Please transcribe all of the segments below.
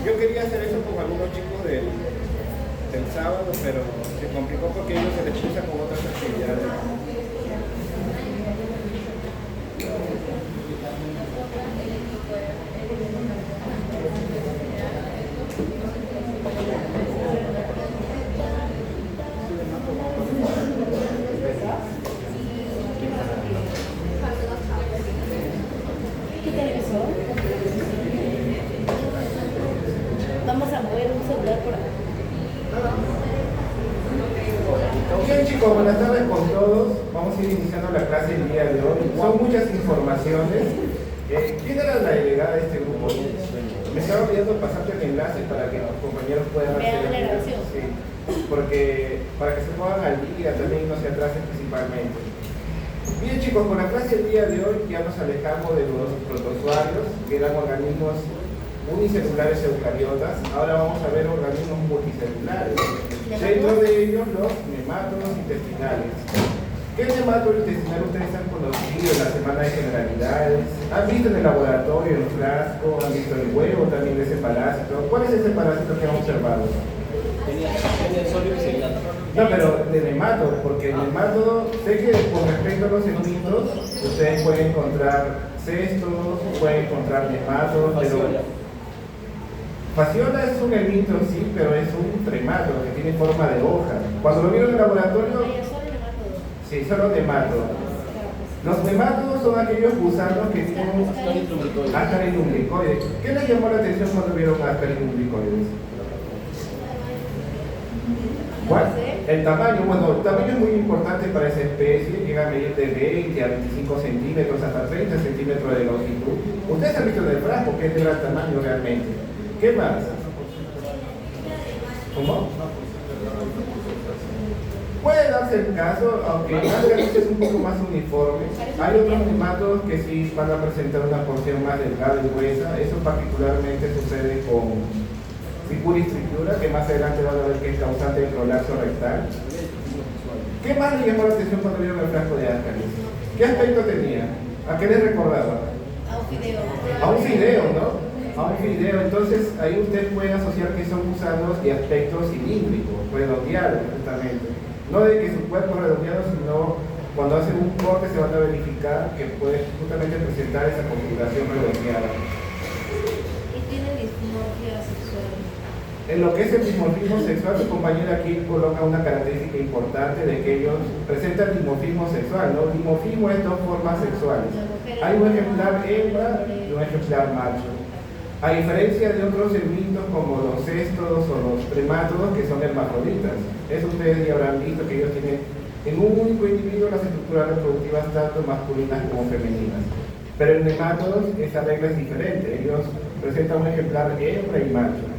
Yo quería hacer eso con algunos chicos del sábado, pero se complicó porque ellos se les cruza con otras actividades. ¿Qué televisor? Vamos a mover un celular por acá. Bien chicos, buenas tardes con todos. Vamos a ir iniciando la clase el día de hoy. Son muchas informaciones. ¿Quién era la delegada de este grupo? Me estaba olvidando pasarte el enlace para que los compañeros puedan Vean hacer la grabación. Sí, porque para que se pongan al día también y no se atrasen principalmente. Bien chicos, con la clase el día de hoy ya nos alejamos de los protozoarios, que eran organismos unicelulares eucariotas. Ahora vamos a ver organismos multicelulares. Dentro de ellos los nemátodos intestinales. ¿Qué nemátodo intestinal ustedes han conocido en la semana de generalidades? ¿Han visto en el laboratorio, en el frasco? ¿Han visto el huevo también de ese parásito? ¿Cuál es ese parásito que han observado? No, pero de nemátodo, porque el nemátodo, sé que con respecto a los egiptos, ustedes pueden encontrar cestos, pueden encontrar nemátodos, pero Fasciola es un helminto, sí, pero es un tremátodo que tiene forma de hoja. Cuando lo vieron en el laboratorio, sí, solo nemátodos. Los nemátodos son aquellos gusanos que tienen áscaris lumbricoides. ¿Qué les llamó la atención cuando vieron áscaris lumbricoides? ¿Cuál? El tamaño, bueno, el tamaño es muy importante para esa especie, llega a medir de 20 a 25 centímetros hasta 30 centímetros de longitud. Ustedes han visto en el frasco que es de gran tamaño realmente. ¿Qué más? ¿Cómo? Puede darse el caso, aunque Áscaris es un poco más uniforme. Hay otros nemátodos que sí van a presentar una porción más delgada y gruesa. Eso particularmente sucede con Ficuris trichiura, que más adelante van a ver que es causante de prolapso rectal. ¿Qué más le llamó la atención cuando vieron el frasco de Áscaris? ¿Qué aspecto tenía? ¿A qué les recordaba? A un fideo. A un fideo, ¿no? A un fideo. Entonces ahí usted puede asociar que son gusanos de aspecto cilíndrico, redondeado justamente. No de que su cuerpo es redondeado, sino cuando hacen un corte se van a verificar que puede justamente presentar esa configuración redondeada. ¿Y tiene dismorfia sexual? En lo que es el dimorfismo sexual, su compañera aquí coloca una característica importante de que ellos presentan dimorfismo sexual, ¿no? Dimorfismo es dos formas sexuales. Hay un ejemplar hembra y un ejemplar macho. A diferencia de otros helmintos como los cestos o los tremátodos que son hermafroditas. Eso ustedes ya habrán visto que ellos tienen en un único individuo las estructuras reproductivas tanto masculinas como femeninas. Pero en nemátodos esa regla es diferente. Ellos presentan un ejemplar hembra y macho.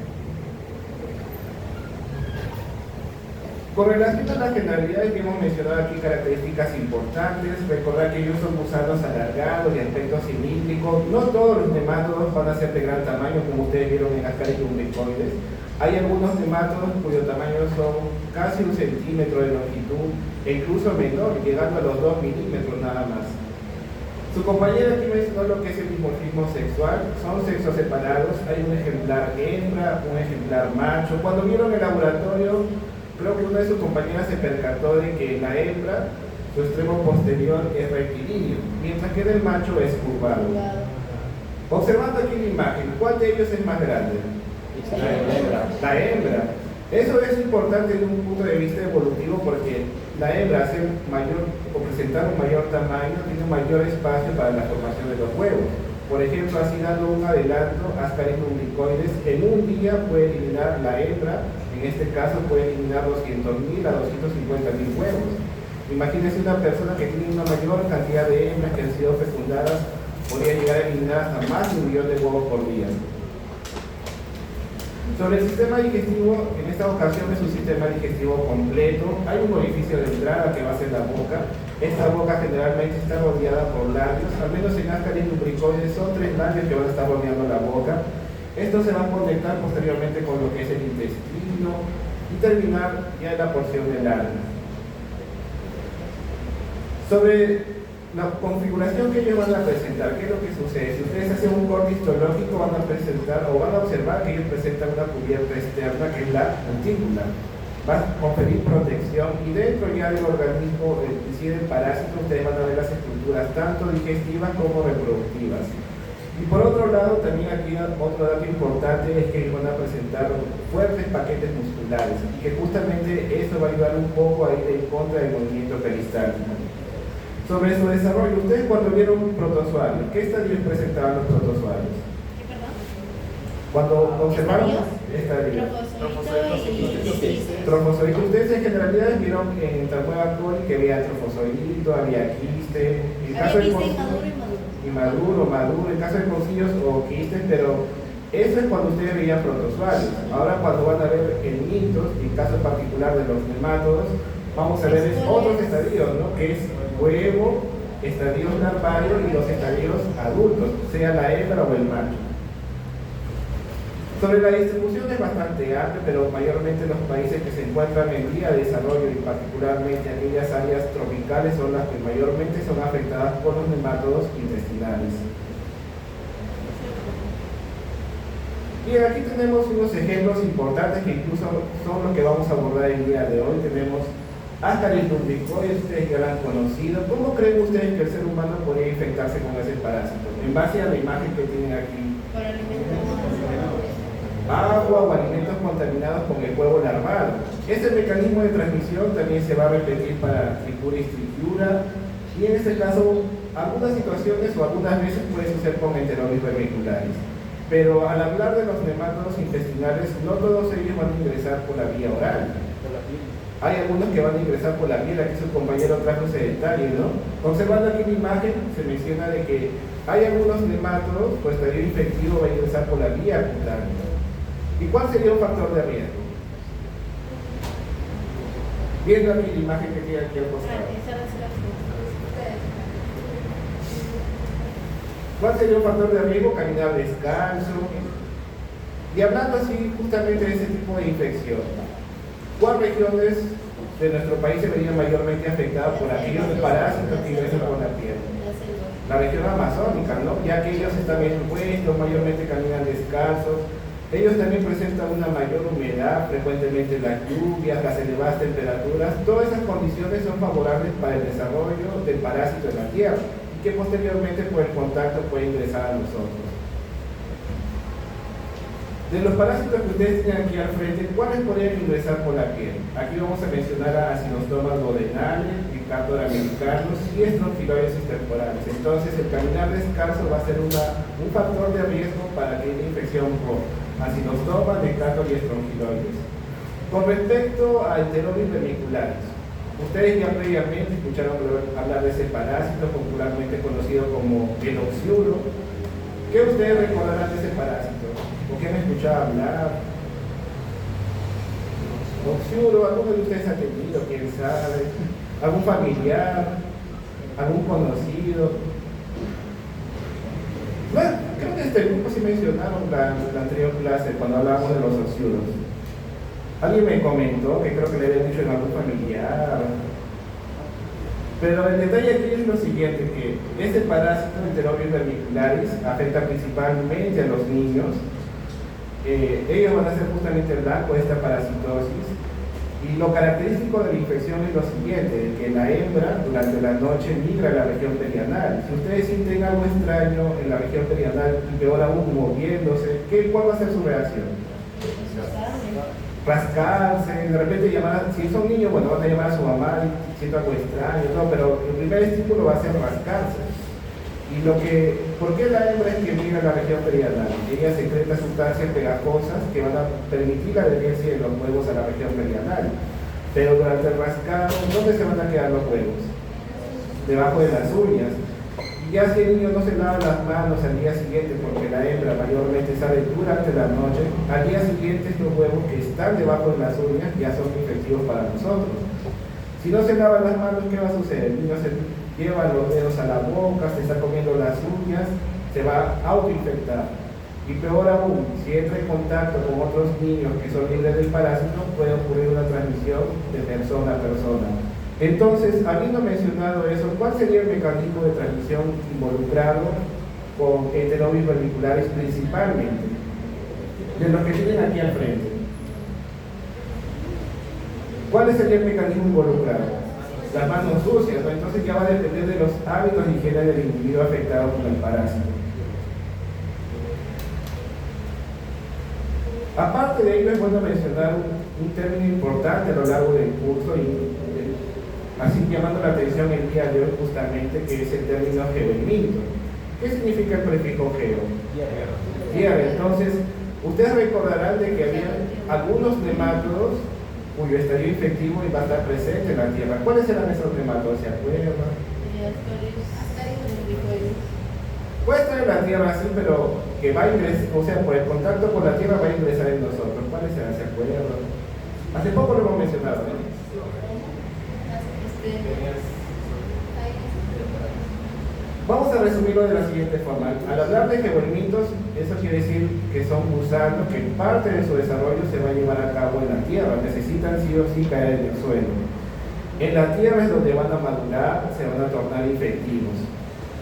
Con relación a las generalidades que hemos mencionado aquí, características importantes, recordar que ellos son gusanos alargados, de aspecto cilíndrico. No todos los nemátodos van a ser de gran tamaño, como ustedes vieron en Áscaris lumbricoides. Hay algunos nemátodos cuyo tamaño son casi 1 centímetro de longitud, e incluso menor, llegando a los 2 milímetros nada más. Su compañera aquí mencionó lo que es el dimorfismo sexual. Son sexos separados, hay un ejemplar hembra, un ejemplar macho. Cuando vieron el laboratorio, creo que una de sus compañeras se percató de que la hembra, su extremo posterior es rectilíneo, mientras que el macho es curvado. Observando aquí la imagen, ¿cuál de ellos es más grande? La hembra. Eso es importante desde un punto de vista evolutivo porque la hembra, al ser mayor o presentar un mayor tamaño, tiene un mayor espacio para la formación de los huevos. Por ejemplo, así dando un adelanto, Áscaris lumbricoides en un día puede eliminar la hembra. En este caso puede eliminar 200.000 a 250.000 huevos. Imagínense una persona que tiene una mayor cantidad de hembras que han sido fecundadas, podría llegar a eliminar hasta más de 1 millón de huevos por día. Sobre el sistema digestivo, en esta ocasión es un sistema digestivo completo. Hay un orificio de entrada que va a ser la boca. Esta boca generalmente está rodeada por labios, al menos en Áscaris lumbricoides son 3 labios que van a estar rodeando la boca. Esto se va a conectar posteriormente con lo que es el intestino y terminar ya en la porción del ano. Sobre la configuración que ellos van a presentar, ¿qué es lo que sucede? Si ustedes hacen un corte histológico, van a presentar o van a observar que ellos presentan una cubierta externa que es la cutícula. Va a conferir protección y dentro ya del organismo, si del parásito, ustedes van a ver las estructuras tanto digestivas como reproductivas. Y por otro lado, también aquí otro dato importante es que ellos van a presentar fuertes paquetes musculares y que justamente eso va a ayudar un poco a ir en contra del movimiento peristáltico. Sobre su desarrollo, ustedes cuando vieron un protozoario, ¿qué estadios presentaban los protozoarios? ¿Qué, perdón? Cuando observaron estadios. Trofozoito. Ustedes en generalidad vieron en Tamueva coli que había trofozoito, había quiste, en caso de maduro, en caso de pocillos o quistes, pero eso es cuando ustedes veían protozoarios. Ahora cuando van a ver en mitos, en caso particular de los nemátodos, vamos a ver otros estadios, ¿no? Que es huevo, estadios larvarios y los estadios adultos, sea la hembra o el macho. Sobre la distribución es bastante amplia, pero mayormente los países que se encuentran en vía de desarrollo y particularmente aquellas áreas tropicales son las que mayormente son afectadas por los nemátodos intestinales. Bien, aquí tenemos unos ejemplos importantes que incluso son los que vamos a abordar el día de hoy. Tenemos Ascaris lumbricoides, ustedes ya lo han conocido. ¿Cómo creen ustedes que el ser humano podría infectarse con ese parásito? En base a la imagen que tienen aquí. Por alimentos. Agua o alimentos contaminados con el huevo larval. Ese mecanismo de transmisión también se va a repetir para Trichuris trichiura y en este caso algunas situaciones o algunas veces puede suceder con enterobius vermicularis. Pero al hablar de los nemátodos intestinales, no todos ellos van a ingresar por la vía oral. Hay algunos que van a ingresar por la piel, aquí su compañero trajo ese detalle, ¿no? Observando aquí la imagen, se menciona de que hay algunos nemátodos, pues el estadio infectivo va a ingresar por la vía cutánea. ¿Y cuál sería un factor de riesgo? Viendo aquí la imagen que tiene aquí al costado. ¿Cuál sería un factor de riesgo? Caminar descalzo. Y hablando así justamente de ese tipo de infección, ¿cuáles regiones de nuestro país se verían mayormente afectadas por aquellos parásitos que ingresan por la piel? La región amazónica, ¿no? Ya que ellos están expuestos, mayormente caminan descalzos. Ellos también presentan una mayor humedad, frecuentemente las lluvias, las elevadas temperaturas. Todas esas condiciones son favorables para el desarrollo del parásito en la tierra y que posteriormente por el contacto puede ingresar a nosotros. De los parásitos que ustedes tienen aquí al frente, ¿cuáles podrían ingresar por la piel? Aquí vamos a mencionar a Acinostomas duodenales, Picardia americanos y Strongyloides temporales. Entonces el caminar descalzo va a ser un factor de riesgo para que haya infección por Acinostomas, Picardia y Strongyloides. Con respecto a enterobius vermicularis, ustedes ya previamente escucharon hablar de ese parásito popularmente conocido como genoxiuro. ¿Qué ustedes recordarán de ese parásito? ¿Por qué han escuchado hablar? Oxiuro, ¿alguno de ustedes ha tenido? ¿Quién sabe? ¿Algún familiar? ¿Algún conocido? Bueno, creo que este grupo sí mencionaron la anterior clase cuando hablábamos de los oxiuros. Alguien me comentó que creo que le habían dicho en algún familiar. Pero el detalle aquí es lo siguiente, que este parásito enterobius vermicularis afecta principalmente a los niños. Ellos van a ser justamente el blanco de esta parasitosis y lo característico de la infección es lo siguiente, que la hembra durante la noche migra a la región perianal. Si ustedes sienten algo extraño en la región perianal y peor aún moviéndose, ¿cuál va a ser su reacción? Rascarse, de repente llamar, si son niños, bueno, van a llamar a su mamá y siento algo extraño, no, pero el primer estímulo va a ser rascarse. Y ¿por qué la hembra es que migra a la región perianal? Ella secreta sustancias pegajosas que van a permitir la adherencia de los huevos a la región perianal. Pero durante el rascado, ¿dónde se van a quedar los huevos? Debajo de las uñas. Y ya si el niño no se lava las manos al día siguiente, porque la hembra mayormente sale durante la noche, al día siguiente estos huevos que están debajo de las uñas ya son infectivos para nosotros. Si no se lavan las manos, ¿qué va a suceder? El niño se lleva los dedos a la boca, se está comiendo las uñas, se va a autoinfectar. Y peor aún, si entra en contacto con otros niños que son libres del parásito, puede ocurrir una transmisión de persona a persona. Entonces, habiendo mencionado eso, ¿cuál sería el mecanismo de transmisión involucrado con enterovirus vermiculares principalmente? De los que tienen aquí al frente. ¿Cuál sería el mecanismo involucrado? Las manos sucias, ¿no? Entonces ya va a depender de los hábitos de higiene del individuo afectado con el parásito. Aparte de ello, es bueno mencionar un término importante a lo largo del curso, así llamando la atención el día de hoy justamente, que es el término geohelminto. ¿Qué significa el prefijo geo? Tierra. Entonces, ustedes recordarán de que había algunos nemátodos cuyo estadio infectivo iba a estar presente en la tierra. ¿Cuáles eran esos nemátodos? ¿Se acuerdan? Puede estar en la tierra así, pero que va a ingresar, o sea, por el contacto con la tierra va a ingresar en nosotros. ¿Cuáles eran? ¿Se acuerdan? Hace poco lo hemos mencionado, ¿no? Vamos a resumirlo de la siguiente forma. Al hablar de geohelmintos, eso quiere decir que son gusanos que parte de su desarrollo se va a llevar a cabo en la tierra. Necesitan sí o sí caer en el suelo. En la tierra es donde van a madurar, se van a tornar infectivos.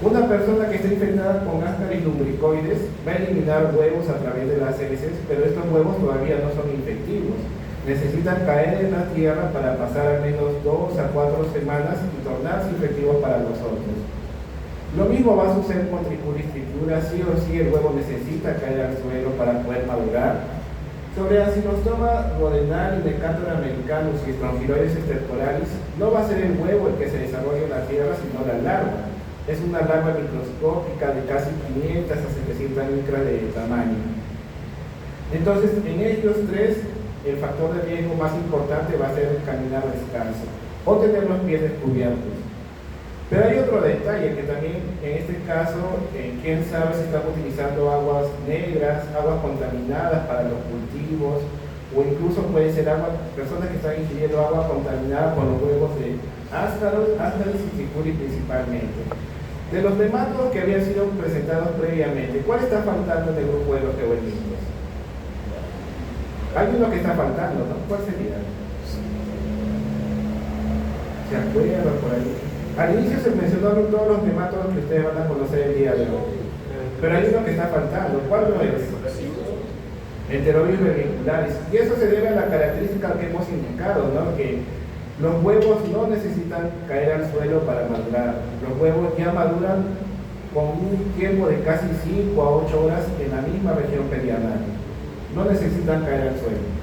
Una persona que esté infectada con Ascaris lumbricoides va a eliminar huevos a través de las heces, pero estos huevos todavía no son infectivos. Necesitan caer en la tierra para pasar al menos 2 a 4 semanas y tornarse infectivos para nosotros. Lo mismo va a suceder con Trichuris trichiura, sí o sí el huevo necesita caer al suelo para poder madurar. Sobre Acinostoma rodenal y Decathlon americanus y Strongyloides estercoralis, no va a ser el huevo el que se desarrolla en la tierra, sino la larva. Es una larva microscópica de casi 500 a 700 micras de tamaño. Entonces, en ellos tres, el factor de riesgo más importante va a ser caminar descalzo o tener los pies descubiertos. Pero hay otro detalle que también en este caso, quién sabe si están utilizando aguas negras, aguas contaminadas para los cultivos, o incluso puede ser personas que están ingiriendo agua contaminada con los huevos de Ascaris y Trichuris principalmente. De los nemátodos que habían sido presentados previamente, ¿cuál está faltando en el grupo de los geohelmintos? Hay uno que está faltando, ¿no? ¿Cuál sería? ¿Se acuerdan por ahí? Al inicio se mencionaron todos los nemátodos que ustedes van a conocer el día de hoy. Pero hay uno que está faltando. ¿Cuál no es? Enterovirus vermiculares. Y eso se debe a la característica que hemos indicado, ¿no? Que los huevos no necesitan caer al suelo para madurar. Los huevos ya maduran con un tiempo de casi 5 a 8 horas en la misma región perianal. No necesitan caer al suelo.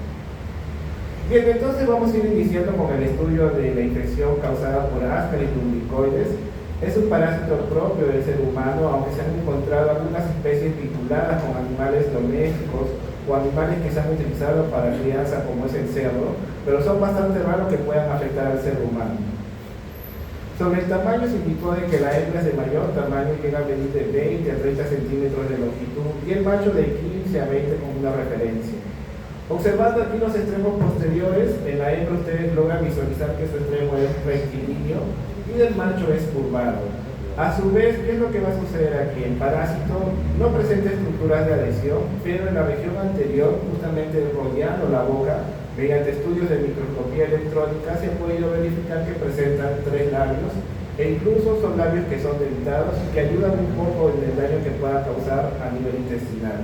Bien, entonces vamos a ir iniciando con el estudio de la infección causada por Ascaris lumbricoides. Es un parásito propio del ser humano, aunque se han encontrado algunas especies vinculadas con animales domésticos o animales que se han utilizado para crianza, como es el cerdo, pero son bastante raros que puedan afectar al ser humano. Sobre el tamaño se indicó de que la hembra es de mayor tamaño, llega a medir de 20 a 30 centímetros de longitud y el macho de 15 a 20 como una referencia. Observando aquí los extremos posteriores, en la hembra ustedes logran visualizar que su extremo es rectilíneo y el macho es curvado. A su vez, ¿qué es lo que va a suceder aquí? El parásito no presenta estructuras de adhesión, pero en la región anterior, justamente rodeando la boca, mediante estudios de microscopía electrónica, se ha podido verificar que presentan 3 labios, e incluso son labios que son dentados y que ayudan un poco en el daño que pueda causar a nivel intestinal.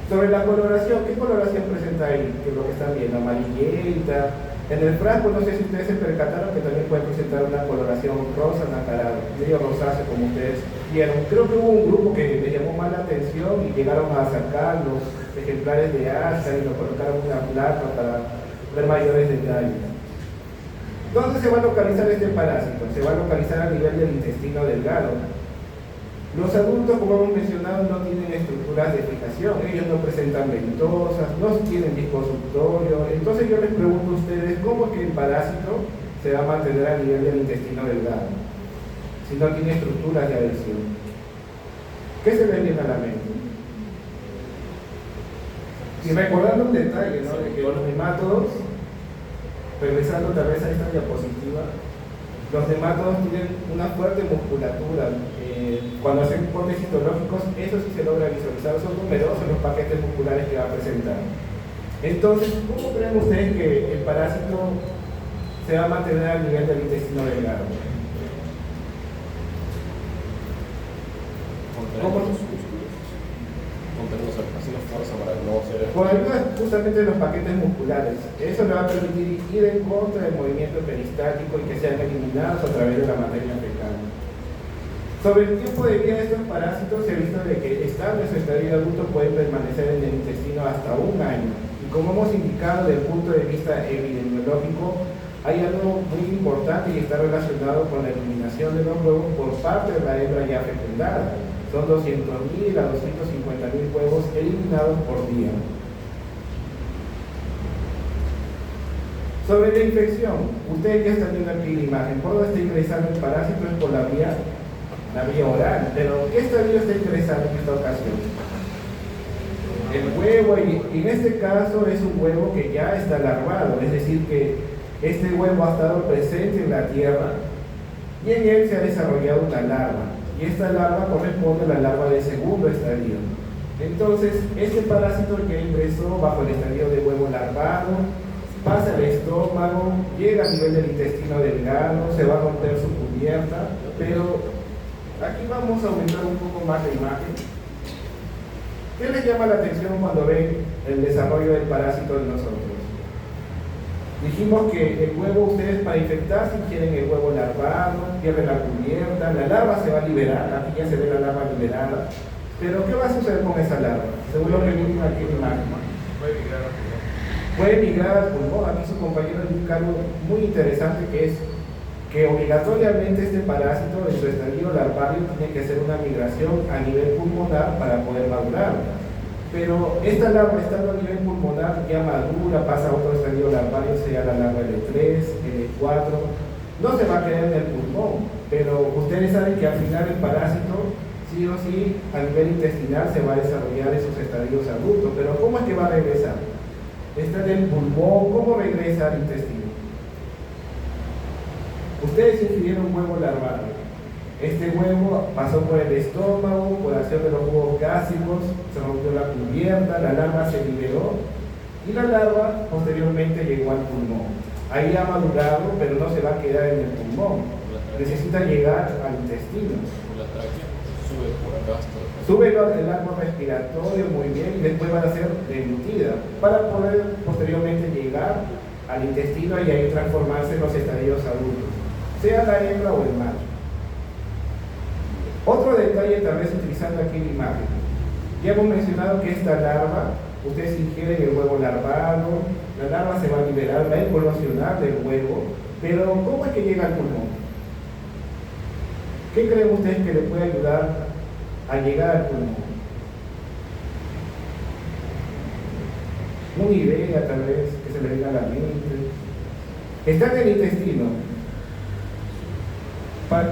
Sobre la coloración, ¿qué coloración presenta ahí? Que es lo que están viendo, amarillenta. En el frasco, no sé si ustedes se percataron que también puede presentar una coloración rosa nacarado, medio rosáceo como ustedes vieron. Creo que hubo un grupo que les llamó más la atención y llegaron a sacar los ejemplares de asta y lo colocaron en una placa para ver mayores detalles. ¿Dónde se va a localizar este parásito? Se va a localizar a nivel del intestino delgado. Los adultos, como hemos mencionado, no tienen estructuras de fijación, ellos no presentan ventosas, no tienen disco suctorio. Entonces yo les pregunto a ustedes, ¿cómo es que el parásito se va a mantener a nivel del intestino delgado si no tiene estructuras de adhesión? ¿Qué se les viene a la mente? Y recordando un detalle, ¿no? De que los nemátodos, regresando tal vez a esta diapositiva, los nemátodos tienen una fuerte musculatura. Cuando hacen informes histológicos, eso sí se logra visualizar, son numerosos los paquetes musculares que va a presentar. Entonces, ¿cómo creen ustedes que el parásito se va a mantener al nivel del intestino delgado. ¿Cómo? Contenerlos haciendo fuerza para no ser... Por ayuda justamente de los paquetes musculares. Eso le va a permitir ir en contra del movimiento peristático y que sean eliminados a través de la materia fecal. Sobre el tiempo de vida de estos parásitos se ha visto de que estando en su estadio adulto pueden permanecer en el intestino hasta 1 año. Y como hemos indicado desde el punto de vista epidemiológico, hay algo muy importante y está relacionado con la eliminación de los huevos por parte de la hembra ya fecundada. Son 200.000 a 250.000 huevos eliminados por día. Sobre la infección, ustedes ya están viendo aquí la imagen. ¿Por dónde está ingresando el parásito? Es por la vía oral. Pero ¿qué estadio está ingresando en esta ocasión? El huevo, y en este caso es un huevo que ya está larvado, es decir que este huevo ha estado presente en la tierra y en él se ha desarrollado una larva. Y esta larva corresponde a la larva del segundo estadio. Entonces, este parásito ya ingresó bajo el estadio de huevo larvado, pasa al estómago, llega a nivel del intestino delgado, se va a romper su cubierta, pero aquí vamos a aumentar un poco más la imagen. ¿Qué les llama la atención cuando ven el desarrollo del parásito en nosotros? Dijimos que el huevo, ustedes para infectarse quieren el huevo larvado, pierden la cubierta, la larva se va a liberar, aquí ya se ve la larva liberada, pero ¿qué va a suceder con esa larva? Según lo que vimos aquí en la imagen. Puede migrar al pulmón. Aquí su compañero dice algo muy interesante que es que obligatoriamente este parásito en su estadio larvario tiene que hacer una migración a nivel pulmonar para poder madurar. Pero esta larva, estando a nivel pulmonar, ya madura, pasa a otro estadio larvario, sea la larva L3, L4, no se va a quedar en el pulmón, pero ustedes saben que al final el parásito, sí o sí, a nivel intestinal se va a desarrollar en sus estadios adultos. Pero ¿cómo es que va a regresar? Está en el pulmón, ¿cómo regresa al intestino? Ustedes ingirieron huevo larvario. Este huevo pasó por el estómago, por acción de los jugos gástricos, se rompió la cubierta, la larva se liberó y la larva posteriormente llegó al pulmón. Ahí ha madurado, pero no se va a quedar en el pulmón. Necesita llegar al intestino. La tráquea sube por acá hasta... Sube el arco respiratorio muy bien y después va a ser deglutida para poder posteriormente llegar al intestino y ahí transformarse en los estadios adultos, sea la hembra o el macho. Otro detalle, tal vez utilizando aquí la imagen, ya hemos mencionado que esta larva, ustedes ingieren el huevo larvado, la larva se va a liberar, va a evolucionar del huevo, pero ¿cómo es que llega al pulmón? ¿Qué creen ustedes que le puede ayudar a llegar al pulmón? Una idea tal vez que se le venga a la mente. Está en el intestino.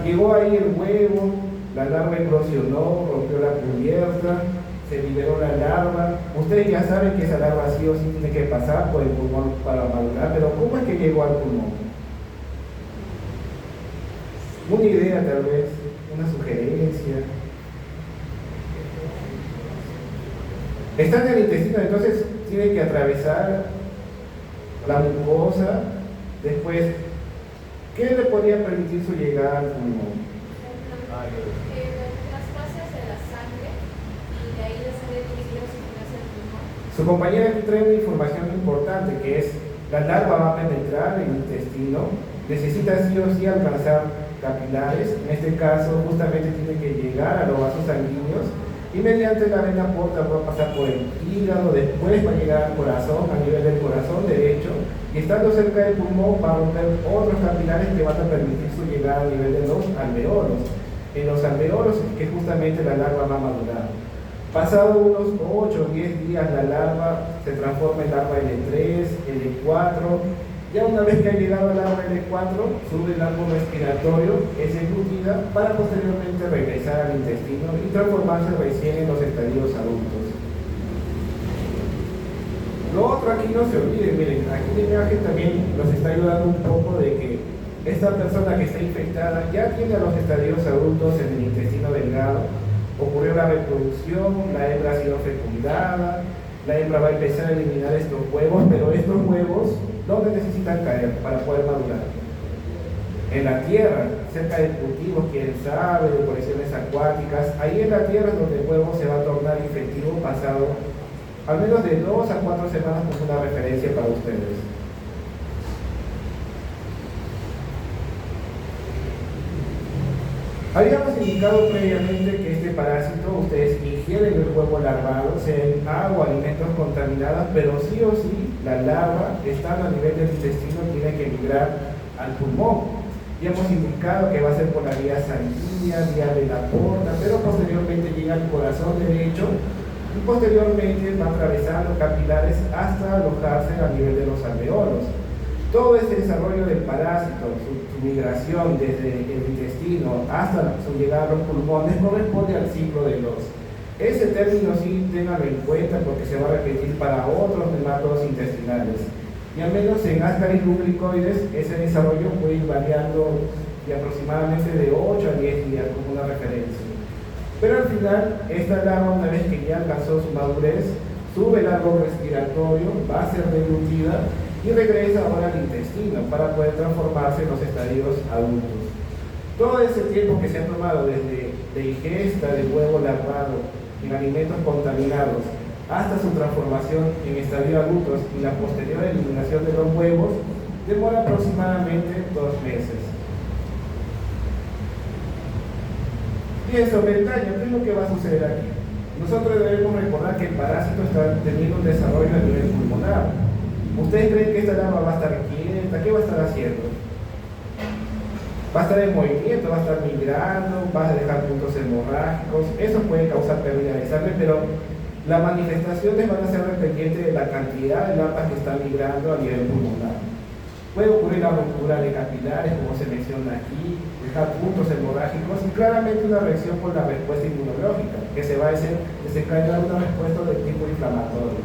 Llegó ahí el huevo, la larva eclosionó, rompió la cubierta, se liberó la larva. Ustedes ya saben que esa larva sí o sí tiene que pasar por el pulmón para madurar, pero ¿cómo es que llegó al pulmón? Una idea tal vez, una sugerencia. Está en el intestino, entonces tiene que atravesar la mucosa. Después, ¿qué le podría permitir su llegada al pulmón? Las fases de la sangre y de ahí le sale el líquido hacia el pulmón. Su compañera aquí trae una información importante que es: la larva va a penetrar en el intestino, necesita sí o sí alcanzar capilares, en este caso justamente tiene que llegar a los vasos sanguíneos y mediante la vena porta va a pasar por el hígado, después va a llegar al corazón, a nivel del corazón derecho, y estando cerca del pulmón va a romper otros capilares que van a permitir su llegada a nivel de los alveolos. En los alveolos es que justamente la larva va a madurar. Pasado unos 8 o 10 días la larva se transforma en larva L3, L4. Ya una vez que ha llegado a la larva L4, sube el arco respiratorio, es englutida para posteriormente regresar al intestino y transformarse recién en los estadios adultos. Lo otro aquí no se olviden, miren, aquí la imagen también nos está ayudando un poco de que esta persona que está infectada ya tiene a los estadios adultos en el intestino delgado, ocurrió la reproducción, la hembra ha sido fecundada, La hembra va a empezar a eliminar estos huevos, pero estos huevos, ¿dónde necesitan caer para poder madurar? En la tierra, cerca de cultivos, quién sabe, de colecciones acuáticas. Ahí en la tierra es donde el huevo se va a tornar efectivo pasado al menos de 2 a 4 semanas, como una referencia para ustedes. Habíamos indicado previamente que este parásito, ustedes ingieren el huevo larvado, sea en agua, alimentos contaminados, pero sí o sí, la larva, estando a nivel del intestino, tiene que migrar al pulmón. Ya hemos indicado que va a ser por la vía sanguínea, vía de la porta, pero posteriormente llega al corazón derecho y posteriormente va atravesando capilares hasta alojarse a nivel de los alveolos. Todo este desarrollo del parásito, su migración desde el intestino hasta su llegada a los pulmones, corresponde al ciclo de los. Ese término sí ténganlo en cuenta porque se va a repetir para otros nematodos intestinales. Y al menos en Ascaris lubricoides, ese desarrollo puede ir variando de aproximadamente de 8 a 10 días como una referencia. Pero al final, esta larva, una vez que ya alcanzó su madurez, sube el árbol respiratorio, va a ser deglutida y regresa ahora al intestino para poder transformarse en los estadios adultos. Todo ese tiempo que se ha tomado desde la ingesta del huevo larvado en alimentos contaminados hasta su transformación en estadio adultos y la posterior eliminación de los huevos, demora aproximadamente 2 meses. Bien, sobre el daño, ¿qué es lo que va a suceder aquí? Nosotros debemos recordar que el parásito está teniendo un desarrollo a nivel pulmonar. ¿Ustedes creen que esta larva va a estar quieta? ¿Qué va a estar haciendo? Va a estar en movimiento, va a estar migrando, va a dejar puntos hemorrágicos. Eso puede causar pérdida de sangre, pero las manifestaciones van a ser dependientes de la cantidad de larvas que están migrando a nivel pulmonar. Puede ocurrir la ruptura de capilares, como se menciona aquí, dejar puntos hemorrágicos y claramente una reacción por la respuesta inmunológica, que se va a desencadenar una respuesta de tipo inflamatorio.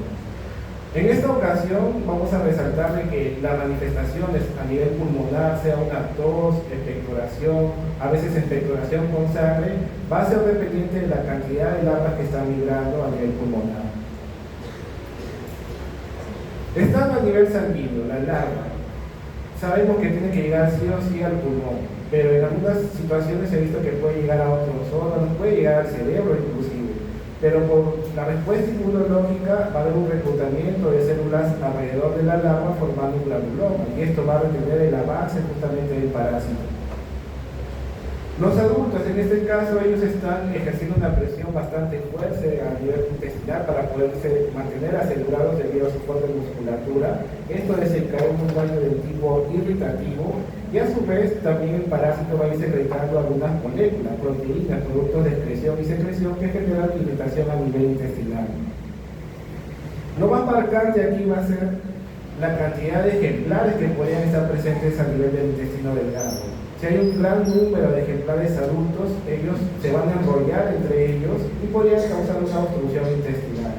En esta ocasión vamos a resaltar de que las manifestaciones a nivel pulmonar, sea una tos, expectoración, a veces expectoración con sangre, va a ser dependiente de la cantidad de larvas que están migrando a nivel pulmonar. Estando a nivel sanguíneo, la larva, sabemos que tiene que llegar sí o sí al pulmón, pero en algunas situaciones he visto que puede llegar a otros órganos, puede llegar al cerebro inclusive. Pero por la respuesta inmunológica va a haber un reclutamiento de células alrededor de la larva formando un granuloma y esto va a retener el avance justamente del parásito. Los adultos, en este caso, ellos están ejerciendo una presión bastante fuerte a nivel intestinal para poderse mantener asegurados debido a su fuerte musculatura. Esto desencadena un daño del tipo irritativo y a su vez también el parásito va a ir secretando algunas moléculas, proteínas, productos de excreción y secreción que generan irritación a nivel intestinal. Lo más marcante aquí va a ser la cantidad de ejemplares que podrían estar presentes a nivel del intestino delgado. Si hay un gran número de ejemplares adultos, ellos se van a enrollar entre ellos y podrían causar una obstrucción intestinal.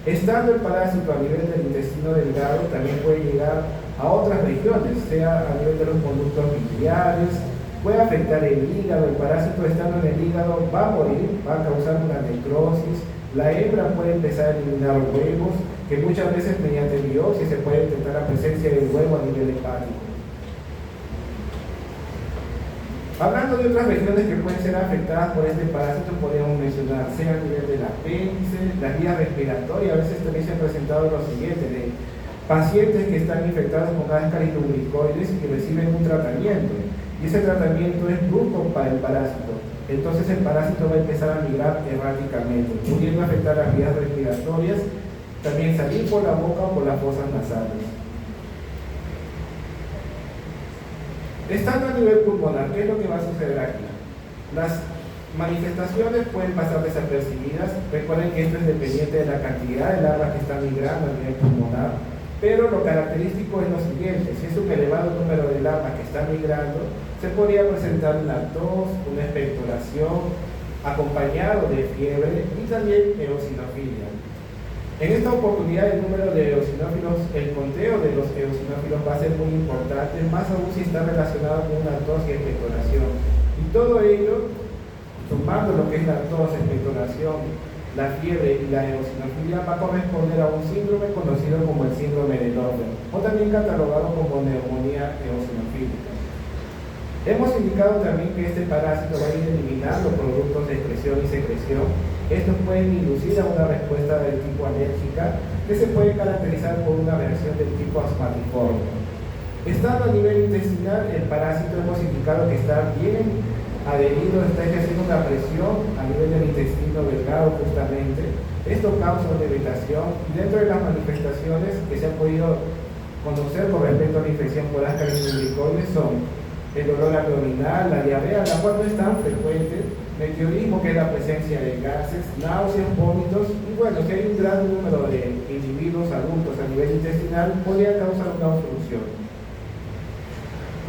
Estando el parásito a nivel del intestino delgado, también puede llegar a otras regiones, sea a nivel de los conductos biliares, puede afectar el hígado. El parásito estando en el hígado va a morir, va a causar una necrosis. La hembra puede empezar a eliminar huevos, que muchas veces mediante biopsia se puede detectar la presencia del huevo a nivel hepático. Hablando de otras regiones que pueden ser afectadas por este parásito, podríamos mencionar, sea a nivel del apéndice, las vías respiratorias. A veces también se han presentado lo siguiente, de pacientes que están infectados con Ascaris lubricoides y que reciben un tratamiento. Y ese tratamiento es brusco para el parásito. Entonces el parásito va a empezar a migrar erráticamente, pudiendo afectar las vías respiratorias, también salir por la boca o por las fosas nasales. Estando a nivel pulmonar, ¿qué es lo que va a suceder aquí? Las manifestaciones pueden pasar desapercibidas. Recuerden que esto es dependiente de la cantidad de larvas que están migrando a nivel pulmonar, pero lo característico es lo siguiente: si es un elevado número de larvas que están migrando, se podría presentar una tos, una expectoración, acompañado de fiebre y también eosinofilia. En esta oportunidad el número de eosinófilos, el conteo de los eosinófilos va a ser muy importante, más aún si está relacionado con una tos y expectoración. Y todo ello, sumando lo que es la tos, expectoración, la fiebre y la eosinofilia va a corresponder a un síndrome conocido como el síndrome de Doppler, o también catalogado como neumonía eosinofílica. Hemos indicado también que este parásito va a ir eliminando productos de excreción y secreción. Estos pueden inducir a una respuesta del tipo alérgica que se puede caracterizar por una reacción del tipo asmatiforme. Estando a nivel intestinal, el parásito hemos indicado que está bien adherido, está ejerciendo una presión a nivel del intestino delgado justamente. Esto causa una irritación y dentro de las manifestaciones que se han podido conocer con respecto a la infección por Ascaris nigricole son el dolor abdominal, la diarrea, la cual no es tan frecuente, meteorismo, que es la presencia de gases, náuseas, vómitos, y bueno, si hay un gran número de individuos adultos a nivel intestinal, podría causar una obstrucción.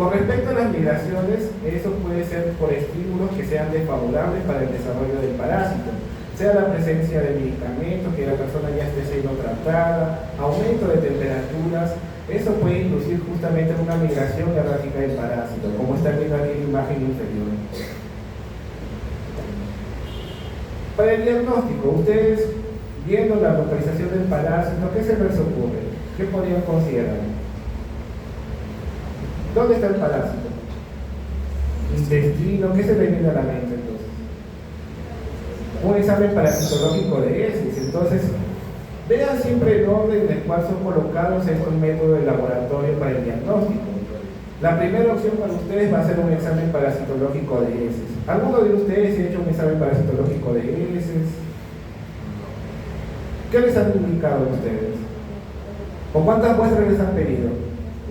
Con respecto a las migraciones, eso puede ser por estímulos que sean desfavorables para el desarrollo del parásito, sea la presencia de medicamentos, que la persona ya esté siendo tratada, aumento de temperaturas. Eso puede inducir justamente una migración errática del parásito, como está viendo aquí en la imagen inferior. Para el diagnóstico, ustedes viendo la localización del parásito, ¿qué se les ocurre? ¿Qué podrían considerar? ¿Dónde está el parásito? Intestino, ¿qué se le viene a la mente entonces? Un examen parasitológico de heces. Entonces, vean siempre el orden en el cual son colocados estos métodos de laboratorio para el diagnóstico. La primera opción para ustedes va a ser un examen parasitológico de heces. ¿Alguno de ustedes ha hecho un examen parasitológico de heces? ¿Qué les han indicado a ustedes? ¿O cuántas muestras les han pedido?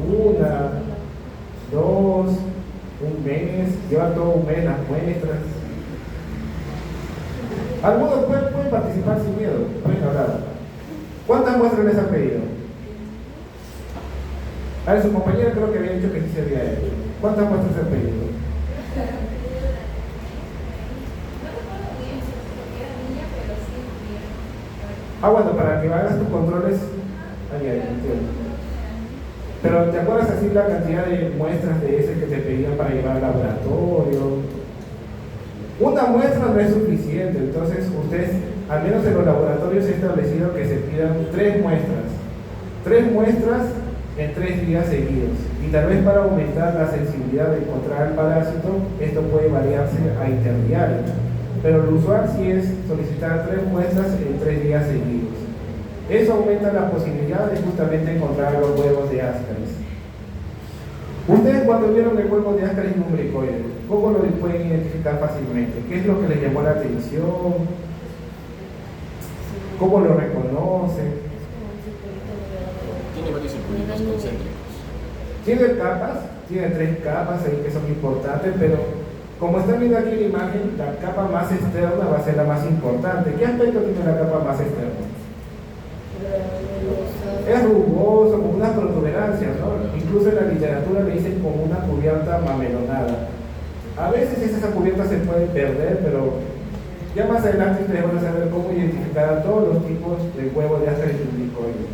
1, 2, un mes, llevan todo un mes las muestras. Algunos pueden participar sin miedo, pueden hablar. ¿Cuántas muestras les han pedido? A ver, su compañera creo que había dicho que sí se había hecho. ¿Cuántas muestras han pedido? Bueno, para que hagas tus controles. Entiendo. Pero ¿te acuerdas así la cantidad de muestras de ese que te pedían para llevar al laboratorio? Una muestra no es suficiente, entonces ustedes, al menos en los laboratorios, he establecido que se pidan 3 muestras. 3 muestras en 3 días seguidos. Y tal vez para aumentar la sensibilidad de encontrar el parásito, esto puede variarse a interdiario. Pero lo usual sí es solicitar 3 muestras en 3 días seguidos. Eso aumenta la posibilidad de justamente encontrar los huevos de Ascaris. Ustedes cuando vieron el huevo de Ascaris lumbricoide, ¿cómo lo pueden identificar fácilmente? ¿Qué es lo que les llamó la atención? ¿Cómo lo reconocen? Tiene varios circulitos concéntricos. Tiene capas, tiene 3 capas ahí que son importantes, pero como están viendo aquí en la imagen, la capa más externa va a ser la más importante. ¿Qué aspecto tiene la capa más externa? Es rugoso, con unas protuberancias, ¿no? Incluso en la literatura le dicen como una cubierta mamelonada. A veces esa cubierta se puede perder, pero ya más adelante ustedes van a saber cómo identificar a todos los tipos de huevo de Ascaris lumbricoide.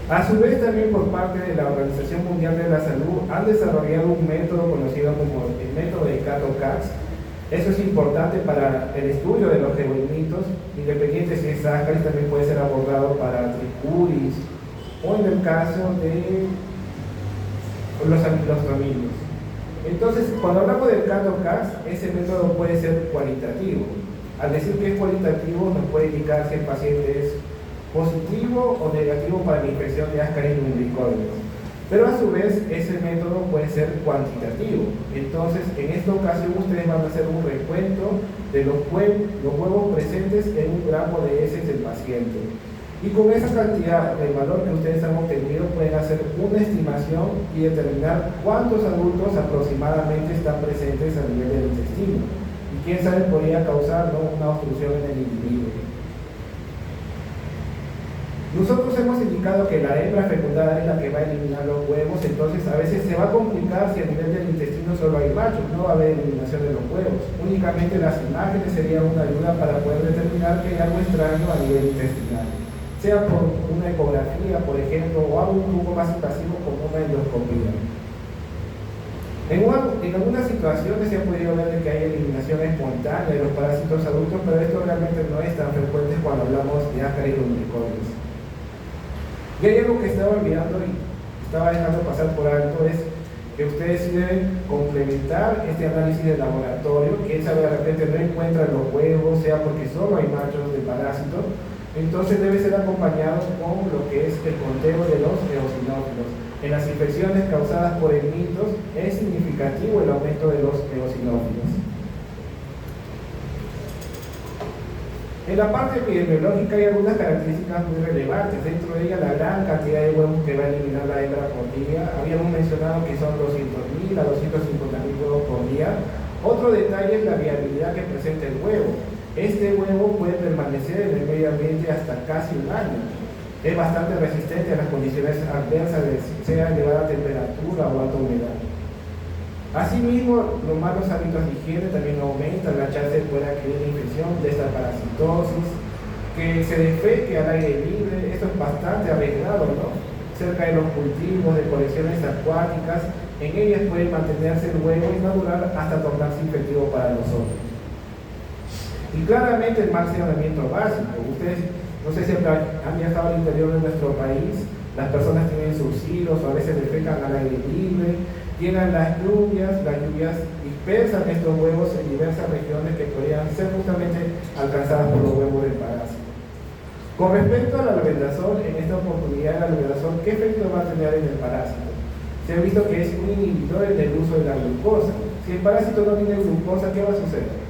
A su vez, también por parte de la Organización Mundial de la Salud han desarrollado un método conocido como el método de Cato-Cax. Eso es importante para el estudio de los geoimitos, independiente si es Ascaris, también puede ser abordado para tricuris o en el caso de los anquilostrominos. Entonces, cuando hablamos del Cato-Cax, ese método puede ser cualitativo. Al decir que es cualitativo, nos puede indicar si el paciente es positivo o negativo para la infección de Ascaris lumbricoide. Pero a su vez, ese método puede ser cuantitativo. Entonces, en esta ocasión, ustedes van a hacer un recuento de los huevos presentes en un gramo de heces del paciente. Y con esa cantidad de valor que ustedes han obtenido, pueden hacer una estimación y determinar cuántos adultos aproximadamente están presentes a nivel del intestino. Y quién sabe, podría causar, ¿no?, una obstrucción en el individuo. Nosotros hemos indicado que la hembra fecundada es la que va a eliminar los huevos, entonces a veces se va a complicar si a nivel del intestino solo hay machos, no va a haber eliminación de los huevos. Únicamente las imágenes serían una ayuda para poder determinar que hay algo extraño a nivel intestinal, sea por una ecografía, por ejemplo, o algo un poco más invasivo como una endoscopía. En algunas situaciones se ha podido ver de que hay eliminación espontánea de los parásitos adultos, pero esto realmente no es tan frecuente cuando hablamos de ácaros lumbricoides. Y hay algo que estaba olvidando y estaba dejando pasar por alto, es que ustedes sí deben complementar este análisis de laboratorio. Quien sabe, de repente no encuentra los huevos, sea porque solo hay machos de parásito, entonces debe ser acompañado con lo que es el conteo de los eosinófilos. En las infecciones causadas por ermitos es significativo el aumento de los eosinófilos. En la parte epidemiológica hay algunas características muy relevantes. Dentro de ella, la gran cantidad de huevos que va a eliminar la hembra por día. Habíamos mencionado que son 200.000 a 250.000 huevos por día. Otro detalle es la viabilidad que presenta el huevo. Este huevo puede permanecer en el medio ambiente hasta casi un año. Es bastante resistente a las condiciones adversas, sea elevada temperatura o alta humedad. Asimismo, los malos hábitos de higiene también aumentan la chance de poder adquirir la infección de esta parasitosis, que se defeque al aire libre. Esto es bastante arriesgado, ¿no? Cerca de los cultivos, de colecciones acuáticas, en ellas puede mantenerse el huevo y madurar hasta tornarse infectivo para nosotros. Y claramente el mal saneamiento básico. Ustedes, no sé si han viajado al interior de nuestro país, las personas tienen sus silos o a veces defecan al aire libre. Llegan las lluvias dispersan estos huevos en diversas regiones que podrían ser justamente alcanzadas por los huevos del parásito. Con respecto al albendazol, en esta oportunidad el albendazol, ¿qué efecto va a tener en el parásito? Se ha visto que es un inhibidor en el uso de la glucosa. Si el parásito no tiene glucosa, ¿qué va a suceder?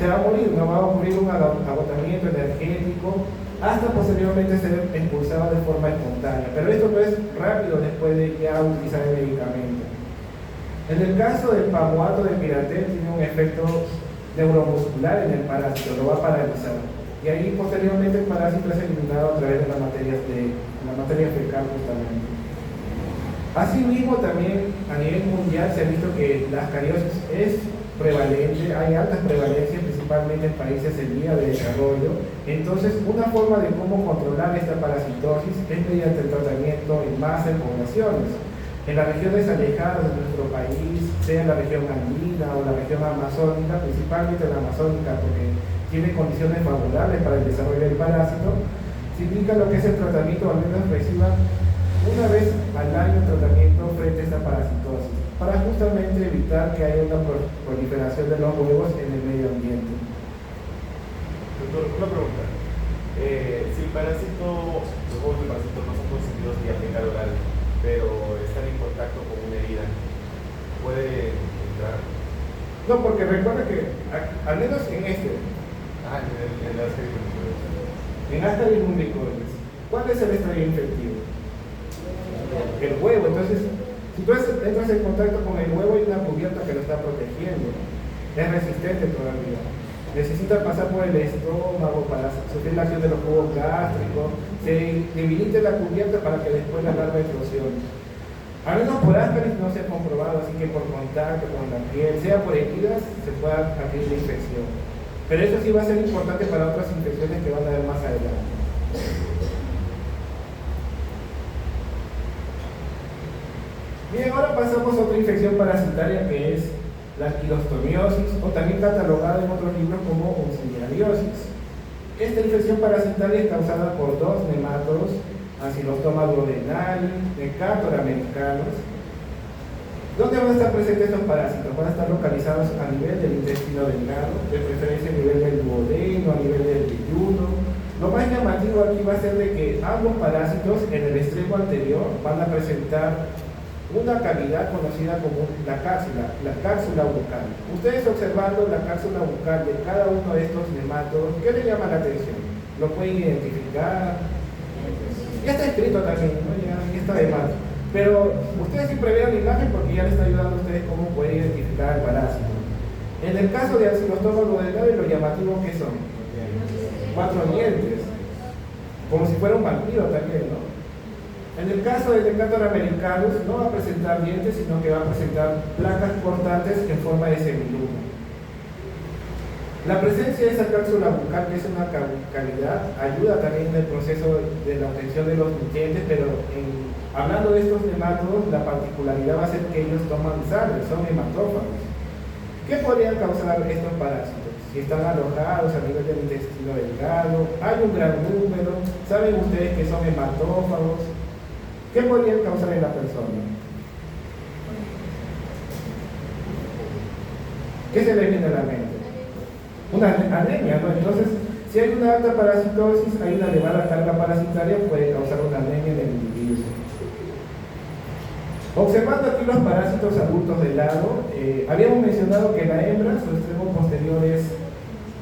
Se va a morir, no va a ocurrir un agotamiento energético, hasta posteriormente ser expulsado de forma espontánea. Pero esto no es rápido después de ya utilizar el medicamento. En el caso del pamuato de piratel, tiene un efecto neuromuscular en el parásito, lo va a paralizar. Y ahí posteriormente el parásito es eliminado a través de la materia fecal justamente. Asimismo, también a nivel mundial se ha visto que la ascariosis es prevalente, hay altas prevalencias principalmente en países en vía de desarrollo. Entonces, una forma de cómo controlar esta parasitosis es mediante el tratamiento en masa en poblaciones. En las regiones alejadas de nuestro país, sea en la región andina o la región amazónica, principalmente la amazónica porque tiene condiciones favorables para el desarrollo del parásito, se indica lo que es el tratamiento, al menos reciban una vez al año tratamiento frente a esta parasitosis, para justamente evitar que haya una proliferación de los huevos en el medio ambiente. Doctor, una pregunta. Si el parásito, los huevos del parásito no son consumidos vía fecal oral, pero están en contacto con una herida, ¿puede entrar? No, porque recuerda que, al menos en este, En las en Ascaris lumbricoides, ¿cuál es el estadio infectivo? El huevo. Entonces, si tú entras en contacto con el huevo, hay una cubierta que lo está protegiendo, es resistente todavía, necesita pasar por el estómago para sufrir la acción de los jugos gástricos, se debilite la cubierta para que después la larva eclosione. Al menos por Ascaris no se ha comprobado, así que por contacto con la piel, sea por heridas, se pueda adquirir la infección. Pero eso sí va a ser importante para otras infecciones que van a haber más adelante. Bien, ahora pasamos a otra infección parasitaria que es la quilostomiosis, o también catalogada en otros libros como onciliariosis. Esta infección parasitaria es causada por dos nemátodos, Ancylostoma duodenali, Decatur americanus. ¿Dónde van a estar presentes estos parásitos? Van a estar localizados a nivel del intestino delgado, de preferencia a nivel del duodeno, a nivel del yeyuno. Lo más llamativo aquí va a ser de que ambos parásitos en el extremo anterior van a presentar una cavidad conocida como la cápsula bucal. Ustedes observando la cápsula bucal de cada uno de estos nemátodos, ¿qué les llama la atención? ¿Lo pueden identificar? Ya está escrito también, ¿no? Ya está de más. Pero ustedes siempre vean la imagen porque ya les está ayudando a ustedes cómo pueden identificar al parásito. En el caso de Ancylostoma duodenale, lo llamativo que son 4 dientes, como si fuera un vampiro también, ¿no? En el caso del Decatur americanus no va a presentar dientes, sino que va a presentar placas cortantes en forma de semiluna. La presencia de esa cápsula bucal, que es una cavidad, ayuda también en el proceso de la obtención de los nutrientes, pero hablando de estos nemátodos, la particularidad va a ser que ellos toman sangre, son hematófagos. ¿Qué podrían causar estos parásitos? Si están alojados a nivel del intestino delgado, hay un gran número, saben ustedes que son hematófagos, ¿qué podrían causar en la persona? ¿Qué se le viene a la mente? Una anemia, ¿no? Entonces, si hay una alta parasitosis, hay una elevada carga parasitaria, puede causar una anemia en el individuo. Observando aquí los parásitos adultos de lado, habíamos mencionado que la hembra, su extremo posterior es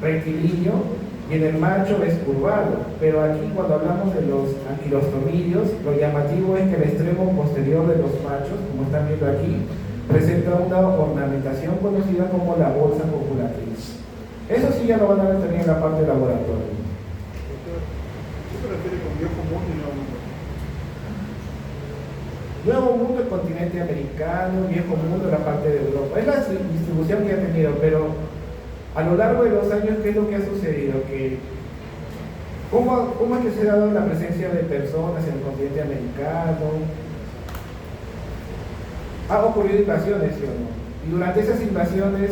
rectilíneo y en el macho es curvado, pero aquí cuando hablamos de los anquilostomidios, lo llamativo es que el extremo posterior de los machos, como están viendo aquí, presenta una ornamentación conocida como la bolsa copulatriz. Eso sí ya lo van a ver también en la parte de laboratorio. ¿Qué se refiere con viejo mundo y nuevo mundo? Nuevo mundo, el continente americano, viejo mundo, la parte de Europa. Es la distribución que ha tenido, pero a lo largo de los años, ¿qué es lo que ha sucedido? ¿Cómo es que se ha dado la presencia de personas en el continente americano? Ha ocurrido invasiones, ¿sí o no? Y durante esas invasiones